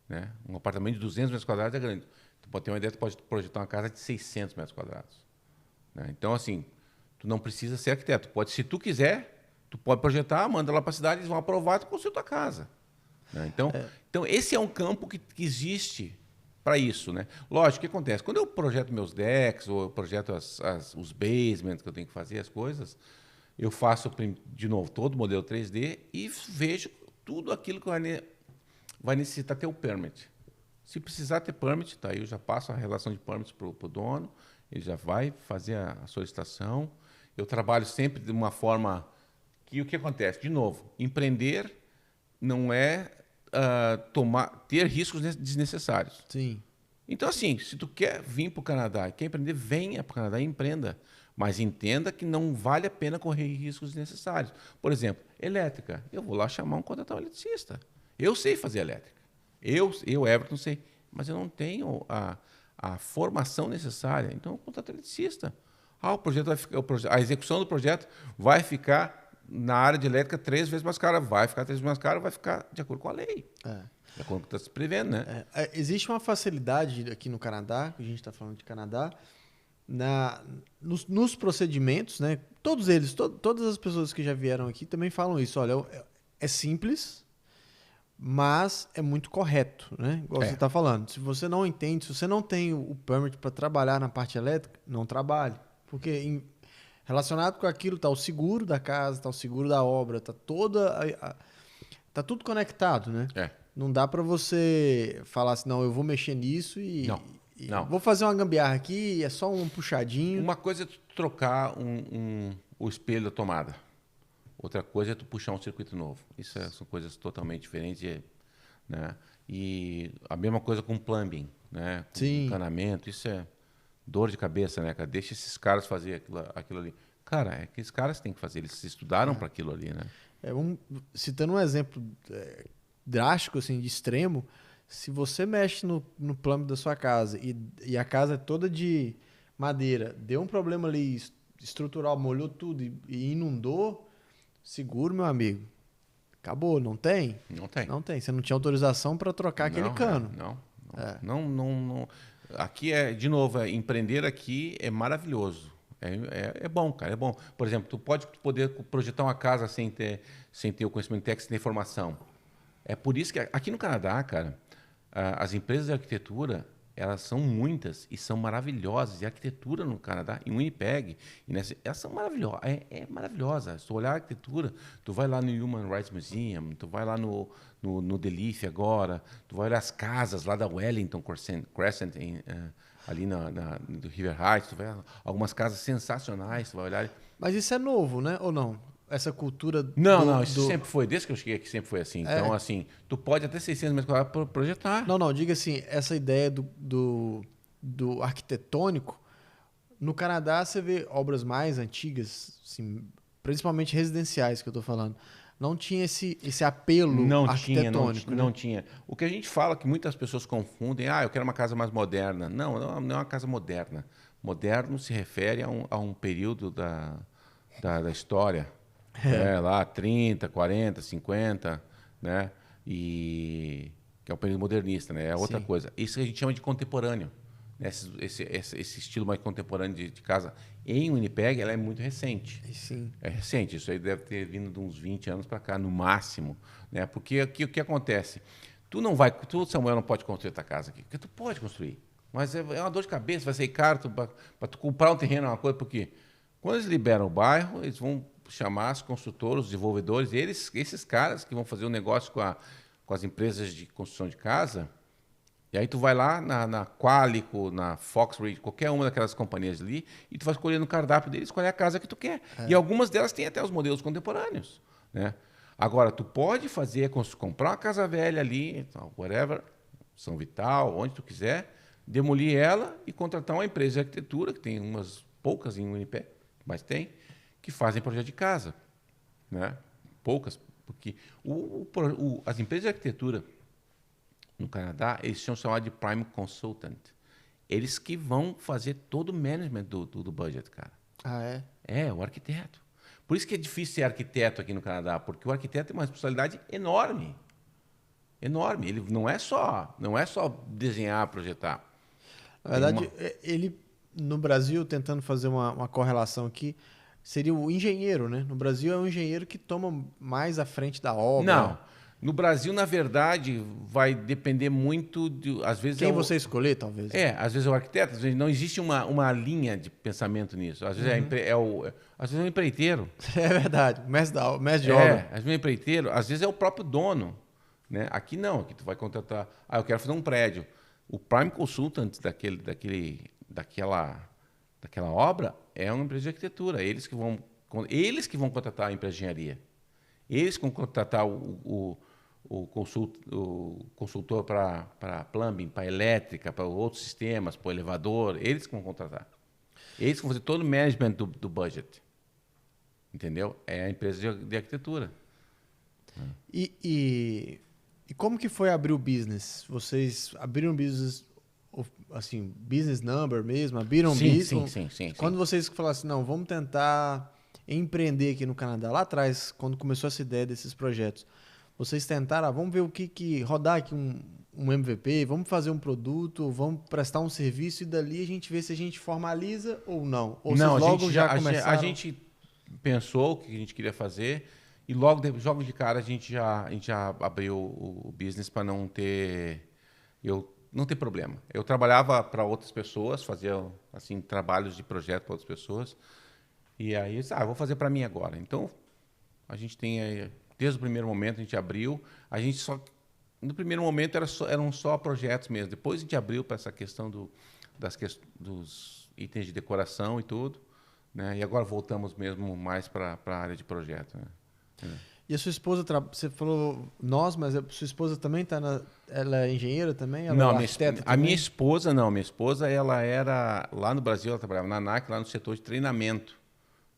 Né? Um apartamento de 200 metros quadrados é grande. Tu pode ter uma ideia, tu pode projetar uma casa de 600 metros quadrados. Né? Então, assim, tu não precisa ser arquiteto. Se tu quiser, tu pode projetar, manda lá para a cidade, eles vão aprovar, tu construi tua casa. Né? Então, esse é um campo que existe para isso, né? Lógico, o que acontece? Quando eu projeto meus decks, ou eu projeto os basements que eu tenho que fazer, as coisas, eu faço, de novo, todo o modelo 3D e vejo tudo aquilo que vai necessitar ter o permit. Se precisar ter permit, tá aí, eu já passo a relação de permits para o dono, ele já vai fazer a solicitação. Eu trabalho sempre de uma forma que o que acontece? De novo, empreender não é ter riscos desnecessários. Sim. Então, assim, se tu quer vir para o Canadá e quer empreender, venha para o Canadá e empreenda. Mas entenda que não vale a pena correr riscos desnecessários. Por exemplo, elétrica. Eu vou lá chamar um contratar um eletricista. Eu sei fazer elétrica. Eu Everton, sei. Mas eu não tenho a formação necessária. Então, eu contrato eletricista. A execução do projeto vai ficar na área de elétrica 3 vezes mais cara. Vai ficar 3 vezes mais cara, vai ficar de acordo com a lei. É quando está se prevendo, né? Existe uma facilidade aqui no Canadá, que a gente está falando de Canadá, nos procedimentos, né? Todos eles, todas as pessoas que já vieram aqui também falam isso. Olha, é simples, mas é muito correto, né? Igual você está falando. Se você não entende, se você não tem o permit para trabalhar na parte elétrica, não trabalhe. Porque relacionado com aquilo está o seguro da casa, está o seguro da obra, está tá tudo conectado, né? Não dá para você falar assim, não, eu vou mexer nisso Não. Vou fazer uma gambiarra aqui, é só um puxadinho. Uma coisa é tu trocar o espelho da tomada. Outra coisa é tu puxar um circuito novo. Isso são coisas totalmente diferentes. Né? E a mesma coisa com plumbing, né? Com encanamento. Isso é dor de cabeça, né, cara? Deixa esses caras fazer aquilo ali. Cara, é que esses caras têm que fazer. Eles estudaram para aquilo ali, né? Citando um exemplo drástico, assim, de extremo, se você mexe no plano da sua casa e a casa é toda de madeira, deu um problema ali estrutural, molhou tudo e inundou, seguro, meu amigo. Acabou, não tem? Não tem. Não tem. Você não tinha autorização para trocar aquele cano. Não. Aqui de novo, empreender aqui é maravilhoso. É bom, cara, é bom. Por exemplo, tu pode poder projetar uma casa sem ter o conhecimento técnico, sem ter formação. É por isso que aqui no Canadá, cara, as empresas de arquitetura, elas são muitas e são maravilhosas. E a arquitetura no Canadá, em Winnipeg, elas são maravilhosas. É maravilhosa. Se tu olhar a arquitetura, tu vai lá no Human Rights Museum, tu vai lá no The Leaf agora, tu vai olhar as casas lá da Wellington Crescent, ali do River Heights, tu vai algumas casas sensacionais, tu vai olhar. Mas isso é novo, né? Ou não? Essa cultura... Isso sempre foi. Desde que eu cheguei aqui, sempre foi assim. Então, assim, tu pode até 600 metros quadrados para projetar. Não, diga assim, essa ideia do arquitetônico, no Canadá você vê obras mais antigas, assim, principalmente residenciais que eu estou falando, não tinha esse apelo arquitetônico. Não tinha. O que a gente fala, que muitas pessoas confundem, eu quero uma casa mais moderna. Não é uma casa moderna. Moderno se refere a um período da história. Lá 30, 40, 50, né? Que é o período modernista, né? É outra coisa. Isso a gente chama de contemporâneo. Né? Esse estilo mais contemporâneo de casa em Winnipeg, ela é muito recente. Sim. É recente. Isso aí deve ter vindo de uns 20 anos para cá, no máximo. Né? Porque aqui o que acontece? Tu, Samuel, não pode construir a tua casa aqui. Porque tu pode construir. Mas é uma dor de cabeça, vai ser caro para tu comprar um terreno, é uma coisa, porque quando eles liberam o bairro, eles vão chamar as construtoras, os desenvolvedores, esses caras que vão fazer o negócio com as empresas de construção de casa. E aí tu vai lá na Qualico, na Foxbridge, qualquer uma daquelas companhias ali, e tu vai escolher no cardápio deles qual é a casa que tu quer. E algumas delas têm até os modelos contemporâneos, né? Agora, tu pode comprar uma casa velha ali, whatever, São Vital, onde tu quiser, demolir ela e contratar uma empresa de arquitetura, que tem umas poucas em Winnipeg, mas tem, que fazem projeto de casa, né? Poucas, porque as empresas de arquitetura no Canadá, eles são chamados de Prime Consultant. Eles que vão fazer todo o management do budget, cara. O arquiteto. Por isso que é difícil ser arquiteto aqui no Canadá, porque o arquiteto tem uma responsabilidade enorme. Enorme. Ele não é só desenhar, projetar. Na verdade, ele, no Brasil, tentando fazer uma correlação aqui, seria o engenheiro, né? No Brasil é o engenheiro que toma mais à frente da obra. Não. No Brasil, na verdade, vai depender muito às vezes quem você escolher, talvez. Às vezes é o arquiteto, às vezes não existe uma linha de pensamento nisso. Às vezes às vezes é o empreiteiro. É verdade, mestre de obra. Às vezes é o empreiteiro, às vezes é o próprio dono, né? Aqui não, aqui tu vai contratar, eu quero fazer um prédio. O Prime Consultant daquela obra é uma empresa de arquitetura, eles que vão contratar a empresa de engenharia. Eles que vão contratar o consultor para plumbing, para elétrica, para outros sistemas, para o elevador, eles que vão contratar. Eles que vão fazer todo o management do budget. Entendeu? É a empresa de arquitetura. E como que foi abrir o business? Vocês abriram business, assim, business number mesmo? Abriram business? Sim. Quando vocês falaram assim, não, vamos tentar empreender aqui no Canadá, lá atrás, quando começou essa ideia desses projetos, Vocês tentaram, vamos ver o que rodar aqui um MVP, vamos fazer um produto, vamos prestar um serviço e dali a gente vê se a gente formaliza ou não. Ou não, vocês logo já começaram? a gente pensou o que a gente queria fazer e logo de cara a gente já abriu o business para não ter problema. Eu trabalhava para outras pessoas, fazia assim trabalhos de projeto para outras pessoas e aí eu vou fazer para mim agora. Então a gente tem desde o primeiro momento a gente abriu, no primeiro momento eram só projetos mesmo. Depois a gente abriu para essa questão dos itens de decoração e tudo, né? E agora voltamos mesmo mais para a área de projeto, né? E a sua esposa, você falou nós, mas a sua esposa também ela é engenheira também? Ela não, é arquiteta também? minha esposa não. Minha esposa, ela era, lá no Brasil, ela trabalhava na ANAC, lá no setor de treinamento,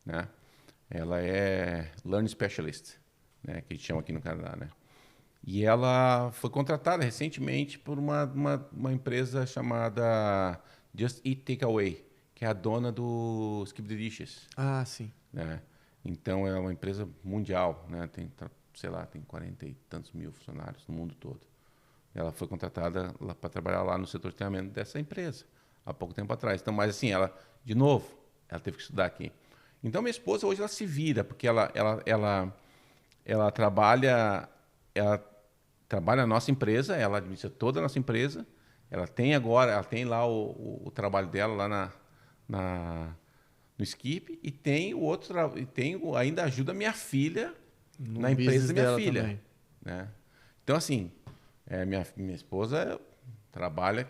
né? Ela é Learning Specialist, né? Que a gente chama aqui no Canadá, né? E ela foi contratada recentemente por uma empresa chamada Just Eat Takeaway, que é a dona do Skip the Dishes. Ah, sim. Né? Então, é uma empresa mundial, né? Tem 40 e tantos mil funcionários no mundo todo. Ela foi contratada para trabalhar lá no setor de treinamento dessa empresa, há pouco tempo atrás. Então, mas assim, ela teve que estudar aqui. Então, minha esposa hoje ela se vira, porque ela trabalha na nossa empresa, ela administra toda a nossa empresa. Ela tem lá o trabalho dela lá no Skip e tem ainda ajuda minha filha na empresa da minha filha, também. Né? Então assim, minha esposa trabalha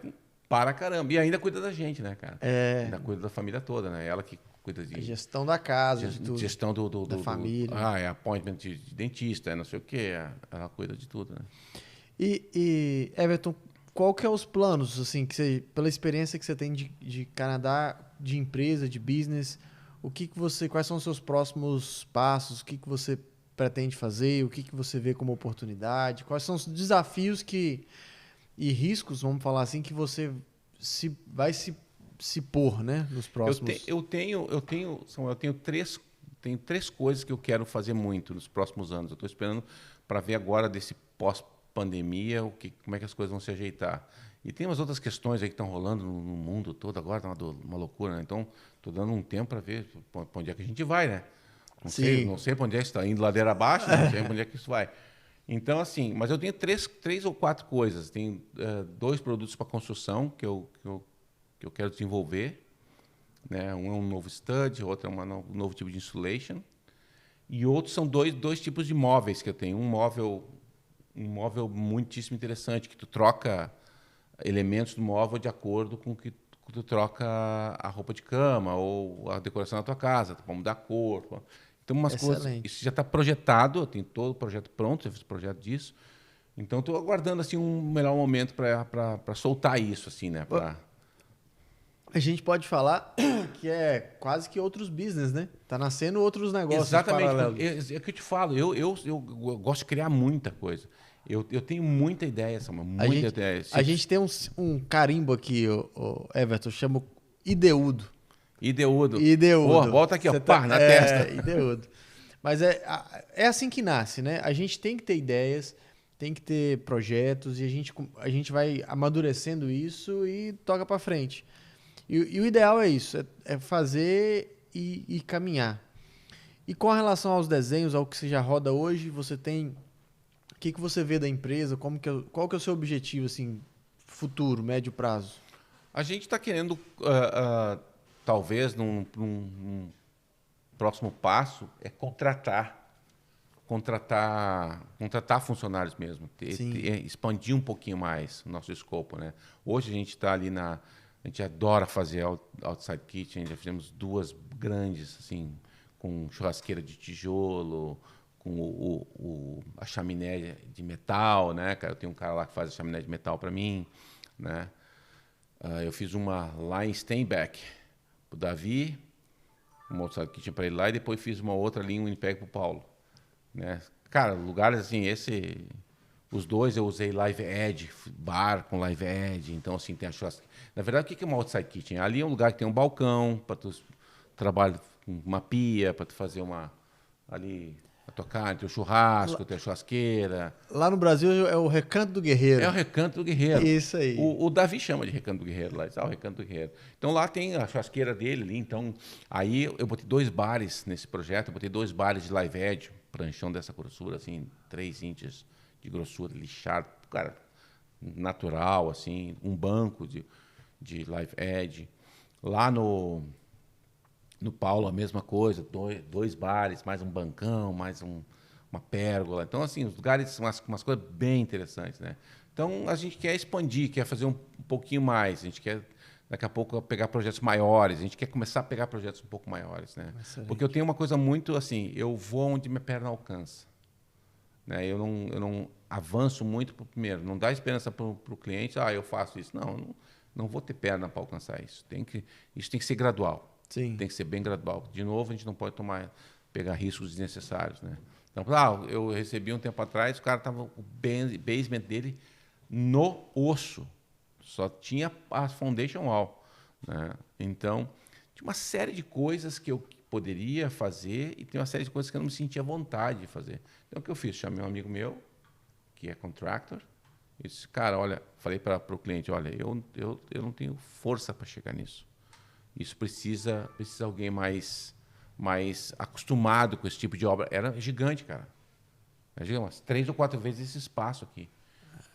para caramba e ainda cuida da gente, né, cara? Ainda cuida da família toda, né? Ela que cuida de gestão da casa, de tudo. Gestão da família. Appointment de dentista, não sei o quê. Ela cuida de tudo, né? E Everton, qual que é os planos, assim, que você, pela experiência que você tem de Canadá, de empresa, de business, quais são os seus próximos passos? O que você pretende fazer? O que você vê como oportunidade? Quais são os desafios e riscos, vamos falar assim, que você vai se pôr, né, nos próximos... Eu tenho três coisas que eu quero fazer muito nos próximos anos. Eu estou esperando para ver agora desse pós-pandemia como é que as coisas vão se ajeitar. E tem umas outras questões aí que estão rolando no mundo todo agora, tá uma loucura, né? Então, estou dando um tempo para ver para onde é que a gente vai, né? Não sei para onde é que está indo ladeira abaixo, não sei para onde é que isso vai. Então, assim, mas eu tenho três ou quatro coisas. Tenho 2 produtos para construção que eu quero desenvolver, né? Um é um novo stud, outro é um novo tipo de insulation. E outros são dois tipos de móveis que eu tenho. Um móvel muitíssimo interessante, que tu troca elementos do móvel de acordo com que tu troca a roupa de cama ou a decoração da tua casa, para mudar a cor. Então, umas coisas... Isso já está projetado, eu tenho todo o projeto pronto, eu fiz o projeto disso. Então, estou aguardando assim, um melhor momento para soltar isso, assim, né? A gente pode falar que é quase que outros business, né? Tá nascendo outros negócios. Exatamente. Paralelos. É o que eu te falo. Eu gosto de criar muita coisa. Eu tenho muita ideia, muita ideia. A gente tem um carimbo aqui, o Everton, chama Ideudo. Ideudo. Ideudo. Volta aqui, ó, pá, na testa. Ideudo. Mas é assim que nasce, né? A gente tem que ter ideias, tem que ter projetos e a gente vai amadurecendo isso e toca para frente. E o ideal é isso, é fazer e caminhar. E com relação aos desenhos, ao que você já roda hoje, você tem... O que você vê da empresa? Qual que é o seu objetivo, assim, futuro, médio prazo? A gente está querendo, talvez, num próximo passo, é contratar funcionários mesmo, expandir um pouquinho mais o nosso escopo, né? Hoje a gente está ali a gente adora fazer outside kitchen, já fizemos 2 grandes, assim, com churrasqueira de tijolo, com a chaminé de metal, né, cara? Eu tenho um cara lá que faz a chaminé de metal para mim, né? Eu fiz uma lá em Steinbeck pro Davi, uma outside kitchen para ele lá, e depois fiz uma outra ali em Winnipeg pro Paulo, né? Cara, lugares assim, os 2 eu usei Live Edge, bar com Live Edge, então assim tem a churrasqueira. Na verdade, o que é uma outside kitchen? Ali é um lugar que tem um balcão para tu trabalhar com uma pia, para tu fazer ali A tua carne, teu churrasco, tua churrasqueira. Lá no Brasil é o Recanto do Guerreiro. É o Recanto do Guerreiro. Isso aí. O Davi chama de Recanto do Guerreiro lá, o Recanto do Guerreiro. Então lá tem a churrasqueira dele ali. Então, aí eu botei 2 bares nesse projeto, eu botei 2 bares de live edge, pranchão dessa grossura, assim, 3 inches de grossura, lixado, cara, natural, assim, um banco de live edge. Lá no Paulo, a mesma coisa, 2 bares, mais um bancão, mais uma pérgola. Então, assim, os lugares são umas coisas bem interessantes, né? Então, a gente quer expandir, quer fazer um pouquinho mais, a gente quer, daqui a pouco, pegar projetos maiores, a gente quer começar a pegar projetos um pouco maiores, né? Excelente. Porque eu tenho uma coisa muito assim, eu vou onde minha perna alcança. Né? Eu não avanço muito para o primeiro, não dá esperança para o cliente, eu faço isso. Não vou ter perna para alcançar isso. Isso tem que ser gradual. Sim. Tem que ser bem gradual. De novo, a gente não pode pegar riscos desnecessários, né? Então, eu recebi um tempo atrás, o cara estava o basement dele no osso. Só tinha a foundation wall, né? Então, tinha uma série de coisas que eu poderia fazer e tem uma série de coisas que eu não me sentia vontade de fazer. Então, o que eu fiz? Chamei um amigo meu, que é contractor, e disse, cara, olha, falei para o cliente, olha, eu não tenho força para chegar nisso. Isso precisa alguém mais acostumado com esse tipo de obra. Era gigante, cara. Era gigante, umas 3 ou 4 vezes esse espaço aqui.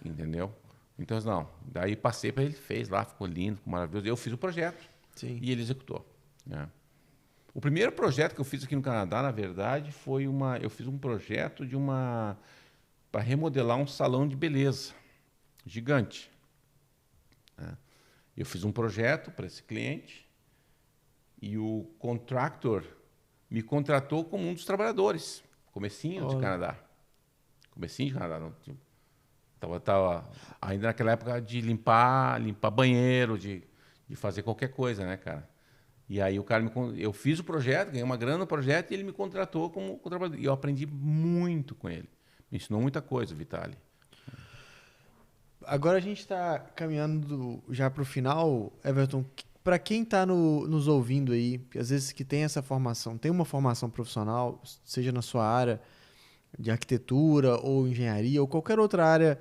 Entendeu? Então, não. Daí passei para ele, fez lá, ficou lindo, ficou maravilhoso. Eu fiz o projeto. Sim. E ele executou. Né? O primeiro projeto que eu fiz aqui no Canadá, na verdade, foi eu fiz um projeto para remodelar um salão de beleza gigante. Né? Eu fiz um projeto para esse cliente. E o contractor me contratou como um dos trabalhadores. Comecinho de Canadá. Comecinho de Canadá. Tava ainda naquela época de limpar banheiro, de fazer qualquer coisa, né, cara? E aí eu fiz o projeto, ganhei uma grana no projeto e ele me contratou como trabalhador. E eu aprendi muito com ele. Me ensinou muita coisa, o Vitali. Agora a gente está caminhando já para o final, Everton. Para quem está nos ouvindo aí, que às vezes que tem essa formação, tem uma formação profissional, seja na sua área de arquitetura ou engenharia ou qualquer outra área,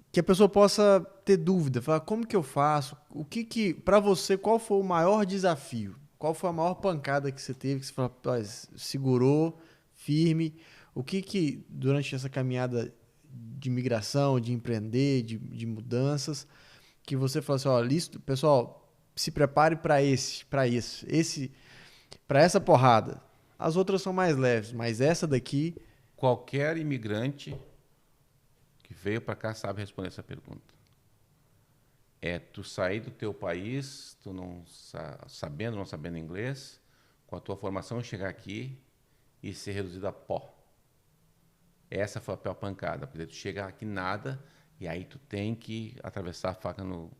que a pessoa possa ter dúvida, falar como que eu faço, para você, qual foi o maior desafio? Qual foi a maior pancada que você teve, que você falou, segurou, firme? O que durante essa caminhada de migração, de empreender, de mudanças, que você falou assim, pessoal, se prepare para isso, para essa porrada. As outras são mais leves, mas essa daqui... Qualquer imigrante que veio para cá sabe responder essa pergunta. Tu sair do teu país, tu não sabendo inglês, com a tua formação chegar aqui e ser reduzido a pó. Essa foi a pior pancada, porque tu chega aqui nada e aí tu tem que atravessar a faca no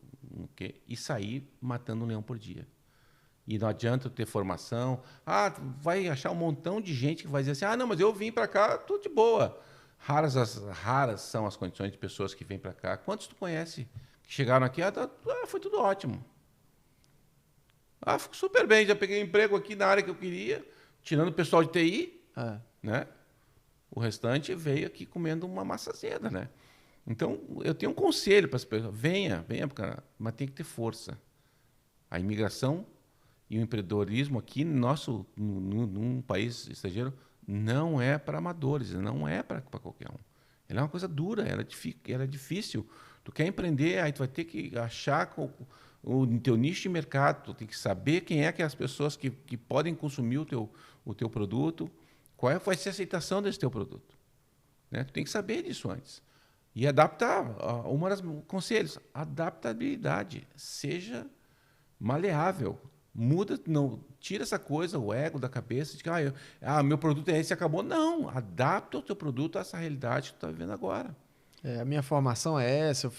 quê? E sair matando um leão por dia. E não adianta ter formação. Tu vai achar um montão de gente que vai dizer assim, não, mas eu vim para cá, tudo de boa. Raras são as condições de pessoas que vêm para cá. Quantos tu conhece que chegaram aqui? Foi tudo ótimo. Fico super bem, já peguei emprego aqui na área que eu queria, tirando o pessoal de TI, né? O restante veio aqui comendo uma massa azeda, né? Então, eu tenho um conselho para as pessoas. Venha, mas tem que ter força. A imigração e o empreendedorismo aqui num país estrangeiro não é para amadores, não é para qualquer um. Ela é uma coisa dura, ela é difícil. Tu quer empreender, aí tu vai ter que achar o teu nicho de mercado, tu tem que saber quem é que as pessoas que podem consumir o teu produto, qual vai ser a aceitação desse teu produto. Né? Tu tem que saber disso antes. E adaptar, conselhos, adaptabilidade, seja maleável, muda, não, tira essa coisa, o ego da cabeça, de que meu produto é esse, acabou. Não, adapta o teu produto a essa realidade que tu está vivendo agora. A minha formação é essa,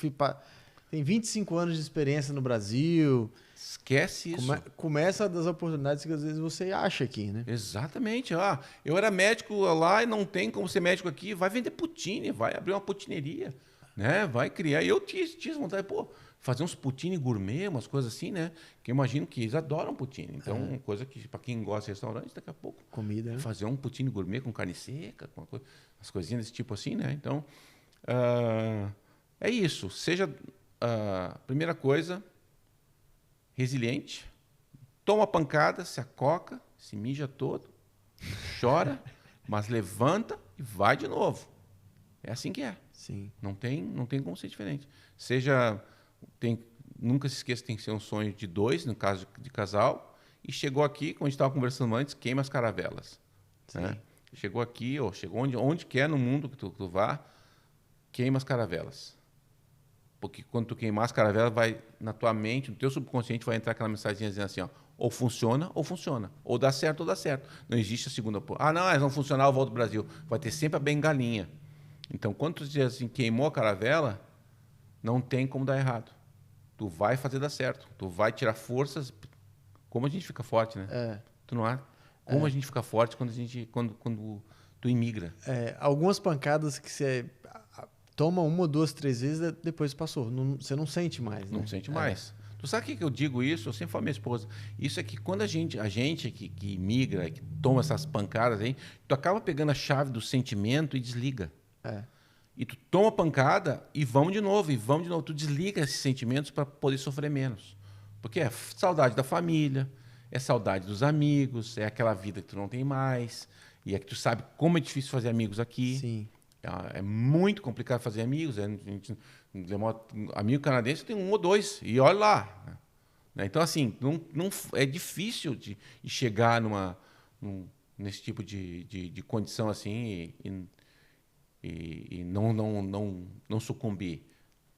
tenho 25 anos de experiência no Brasil. Esquece isso. Começa das oportunidades que às vezes você acha aqui, né? Exatamente. Eu era médico lá e não tem como ser médico aqui. Vai vender poutine, vai abrir uma poutineria, né? Vai criar. E eu tinha vontade, fazer uns poutine gourmet, umas coisas assim, né? Que eu imagino que eles adoram poutine. Então, uma coisa que, para quem gosta de restaurante, daqui a pouco... Comida, né? Fazer um poutine gourmet com carne seca, com as coisinhas desse tipo assim, né? Então, é isso. Seja, primeira coisa, resiliente, toma pancada, se acoca, se mija todo, chora, mas levanta e vai de novo. É assim que é. Sim. Não tem como ser diferente. Nunca se esqueça, tem que ser um sonho de dois, no caso de casal, e chegou aqui, como a gente estava conversando antes, queima as caravelas. Né? Chegou aqui, ou chegou onde quer no mundo que tu vá, queima as caravelas. Porque quando tu queimar as caravelas, vai na tua mente, no teu subconsciente, vai entrar aquela mensagem dizendo assim, ó, ou funciona, ou dá certo, ou dá certo. Não existe a segunda... não, elas vão funcionar, eu volto ao Brasil. Vai ter sempre a bengalinha. Então, quando tu diz assim, queimou a caravela, não tem como dar errado. Tu vai fazer dar certo. Tu vai tirar forças. Como a gente fica forte, né? Tu não há como a gente fica forte quando tu imigra. Algumas pancadas que você toma 1, 2, 3 vezes, depois passou. Você não sente mais, né? Não sente mais. Tu sabe o que eu digo isso? Eu sempre falo à minha esposa. Isso é que quando a gente que imigra, que toma essas pancadas aí, tu acaba pegando a chave do sentimento e desliga. E tu toma pancada e vamos de novo, Tu desliga esses sentimentos para poder sofrer menos. Porque é saudade da família, é saudade dos amigos, é aquela vida que tu não tem mais, e é que tu sabe como é difícil fazer amigos aqui. Sim. É muito complicado fazer amigos. Amigo canadense tem 1 ou 2, e olha lá. Né? Então, assim, não, é difícil de chegar nesse tipo de condição assim e não sucumbir.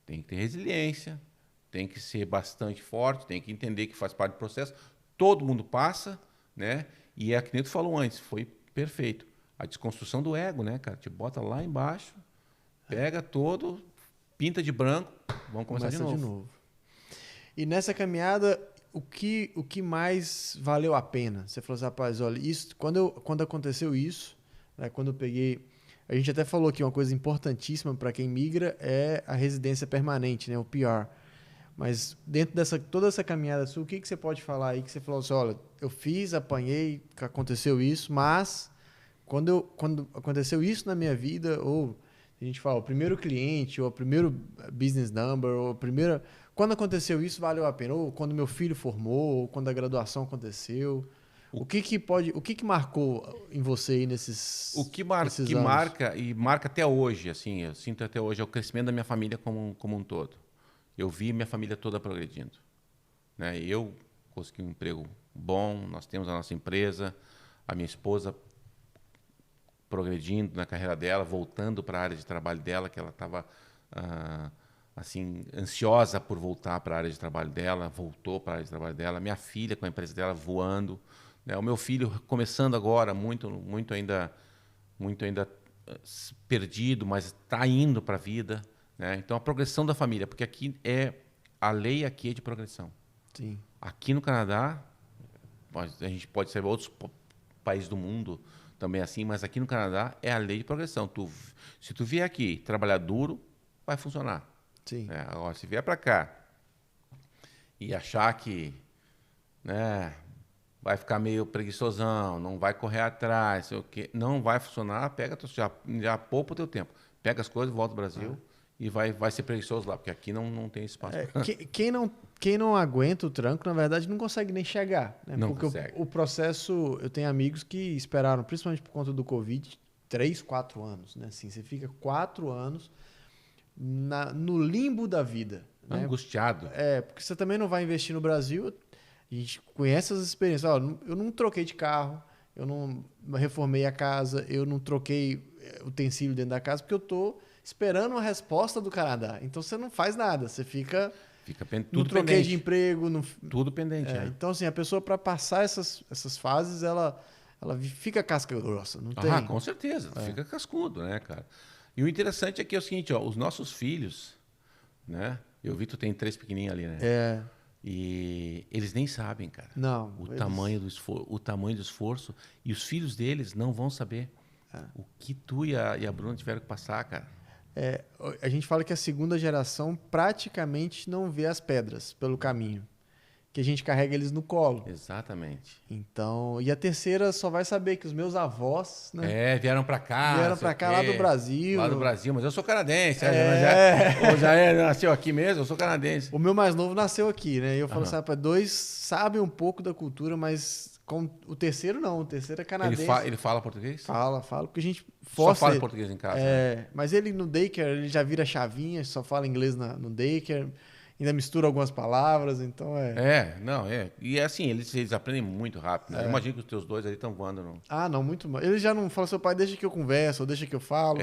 Tem que ter resiliência, tem que ser bastante forte, tem que entender que faz parte do processo. Todo mundo passa, né? E é que nem tu falou antes, foi perfeito. A desconstrução do ego, né, cara? Te bota lá embaixo, pega todo, pinta de branco, vamos começar de novo. E nessa caminhada, o que mais valeu a pena? Você falou assim, rapaz, olha, quando aconteceu isso, né, quando eu peguei... A gente até falou que uma coisa importantíssima para quem migra é a residência permanente, né, o PR. Mas dentro toda essa caminhada sua, o que você pode falar aí que você falou assim, olha, eu fiz, apanhei, aconteceu isso, mas quando aconteceu isso na minha vida, ou a gente fala, o primeiro cliente, ou o primeiro business number, ou a primeira... Quando aconteceu isso, valeu a pena. Ou quando meu filho formou, ou quando a graduação aconteceu. O que marcou em você aí nesses anos? Marca até hoje, assim, eu sinto até hoje, é o crescimento da minha família como um todo. Eu vi minha família toda progredindo. Né? Eu consegui um emprego bom, nós temos a nossa empresa, a minha esposa progredindo na carreira dela, voltando para a área de trabalho dela, que ela estava assim, ansiosa por voltar para a área de trabalho dela, voltou para a área de trabalho dela. Minha filha com a empresa dela voando. Né? O meu filho começando agora, muito ainda perdido, mas está indo para a vida. Né? Então, a progressão da família, porque a lei aqui é de progressão. Sim. Aqui no Canadá, a gente pode saber outros países do mundo também assim, mas aqui no Canadá é a lei de progressão. Se tu vier aqui trabalhar duro, vai funcionar. Sim. Agora, se vier para cá e achar que, né, vai ficar meio preguiçosão, não vai correr atrás, sei o quê, não vai funcionar, já poupa o teu tempo. Pega as coisas, volta ao Brasil e vai ser preguiçoso lá, porque aqui não tem espaço. Quem não aguenta o tranco, na verdade, não consegue nem chegar. Né? Não porque consegue. O processo... Eu tenho amigos que esperaram, principalmente por conta do Covid, 3, 4 anos. Né? Assim, você fica 4 anos no limbo da vida. Né? Angustiado. Porque você também não vai investir no Brasil. A gente conhece as experiências. Eu não troquei de carro, eu não reformei a casa, eu não troquei utensílio dentro da casa, porque eu estou esperando uma resposta do Canadá. Então você não faz nada, você fica tudo não troquei pendente. de emprego. Tudo pendente. Então, assim, a pessoa, para passar essas fases, ela fica casca grossa. Não tem... Com certeza, fica cascudo, né, cara? E o interessante é que é o seguinte, ó, os nossos filhos, né? Eu vi que tu tem 3 pequenininhos ali, né? E eles nem sabem, cara. Não. Tamanho do esforço. E os filhos deles não vão saber o que tu e a Bruna tiveram que passar, cara. A gente fala que a segunda geração praticamente não vê as pedras pelo caminho, que a gente carrega eles no colo. Exatamente. Então, e a terceira só vai saber que os meus avós, né? Vieram pra cá. Vieram pra cá lá do Brasil. Lá do Brasil, mas eu sou canadense. Já nasceu aqui mesmo, eu sou canadense. O meu mais novo nasceu aqui, né? E eu falo assim, rapaz, 2 sabem um pouco da cultura, mas o terceiro não, o terceiro é canadense. Ele fala português? Fala, porque a gente força só fala português em casa. Né? Mas ele no daycare, ele já vira chavinha, só fala inglês no daycare. Ainda mistura algumas palavras, então E assim, eles aprendem muito rápido, né? Eu imagino que os teus 2 ali estão voando. Não, muito mal. Ele já não fala, seu pai, deixa que eu converso, ou deixa que eu falo.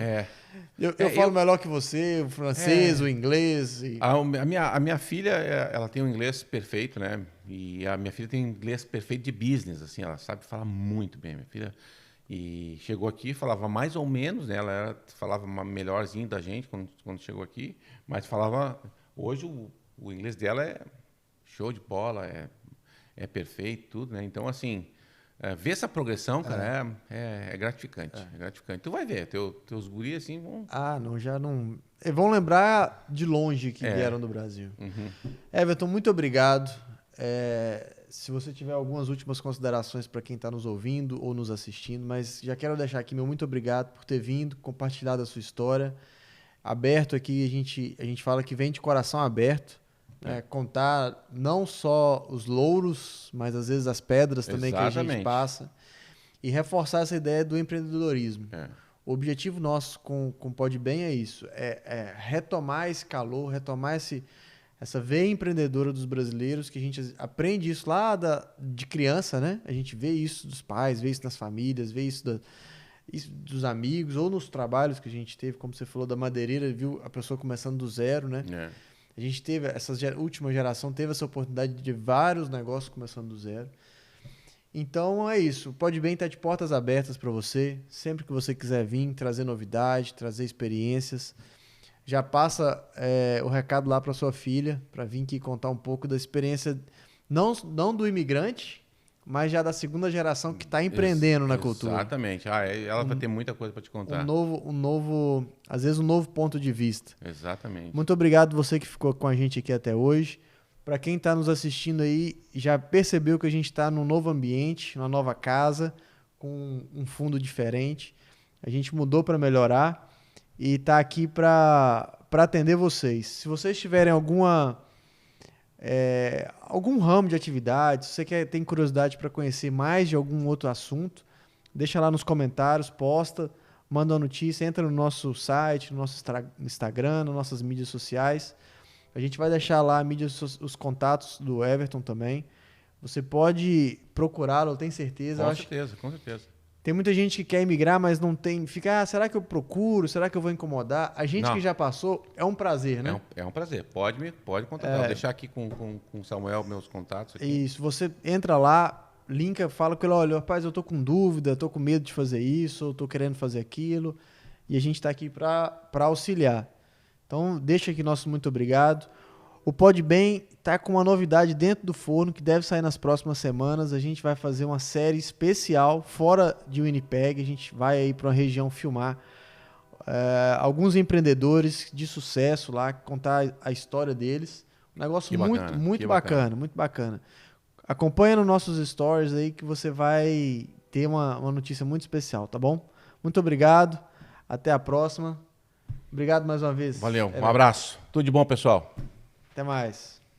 Eu falo melhor que você, o francês, o inglês. A minha filha, ela tem um inglês perfeito, né? E a minha filha tem um inglês perfeito de business, assim, ela sabe falar muito bem, minha filha. E chegou aqui, falava mais ou menos, né? Ela falava melhorzinho da gente quando chegou aqui, mas falava... Hoje o inglês dela é show de bola, é perfeito, tudo, né? Então, assim, ver essa progressão, cara, é gratificante. É gratificante. Tu vai ver, teus guris, assim, vão... já não... Vão lembrar de longe que vieram do Brasil. Everton, muito obrigado. Se você tiver algumas últimas considerações para quem está nos ouvindo ou nos assistindo, mas já quero deixar aqui meu muito obrigado por ter vindo, compartilhado a sua história. Aberto aqui, a gente fala que vem de coração aberto, né? Contar não só os louros, mas às vezes as pedras também. Exatamente. Que a gente passa, e reforçar essa ideia do empreendedorismo. O objetivo nosso com o Pode Bem é isso, retomar esse calor, retomar essa veia empreendedora dos brasileiros, que a gente aprende isso lá de criança, né? A gente vê isso dos pais, vê isso nas famílias, vê isso dos amigos, ou nos trabalhos que a gente teve, como você falou, da madeireira, viu a pessoa começando do zero, né? A gente teve, última geração teve essa oportunidade de vários negócios começando do zero. Então é isso, o Pode Bem tá de portas abertas para você, sempre que você quiser vir, trazer novidade, trazer experiências. Já passa o recado lá para sua filha, para vir aqui contar um pouco da experiência, não do imigrante, mas já da segunda geração que está empreendendo na cultura. Exatamente. Ela vai ter muita coisa para te contar. Às vezes um novo ponto de vista. Exatamente. Muito obrigado você que ficou com a gente aqui até hoje. Para quem está nos assistindo aí, já percebeu que a gente está num novo ambiente, numa nova casa, com um fundo diferente. A gente mudou para melhorar e está aqui para atender vocês. Se vocês tiverem algum ramo de atividade, se você tem curiosidade para conhecer mais de algum outro assunto, deixa lá nos comentários, posta, manda uma notícia, entra no nosso site, no nosso Instagram, nas nossas mídias sociais. A gente vai deixar lá os contatos do Everton também. Você pode procurá-lo, eu tenho certeza. Com certeza. Tem muita gente que quer emigrar, mas não tem... será que eu procuro? Será que eu vou incomodar? A gente que já passou, é um prazer, né? É um prazer. Pode contatar. Vou deixar aqui com o Samuel meus contatos aqui. Isso. Você entra lá, linka, fala com ele, olha, rapaz, eu tô com dúvida, tô com medo de fazer isso, eu tô querendo fazer aquilo. E a gente tá aqui para auxiliar. Então, deixa aqui nosso muito obrigado. O Pode Bem tá com uma novidade dentro do forno que deve sair nas próximas semanas. A gente vai fazer uma série especial fora de Winnipeg. A gente vai aí para uma região filmar alguns empreendedores de sucesso lá, contar a história deles. Um negócio muito bacana. Acompanha nos nossos stories aí que você vai ter uma notícia muito especial, tá bom? Muito obrigado. Até a próxima. Obrigado mais uma vez. Valeu. Um abraço. Tudo de bom, pessoal. Até mais.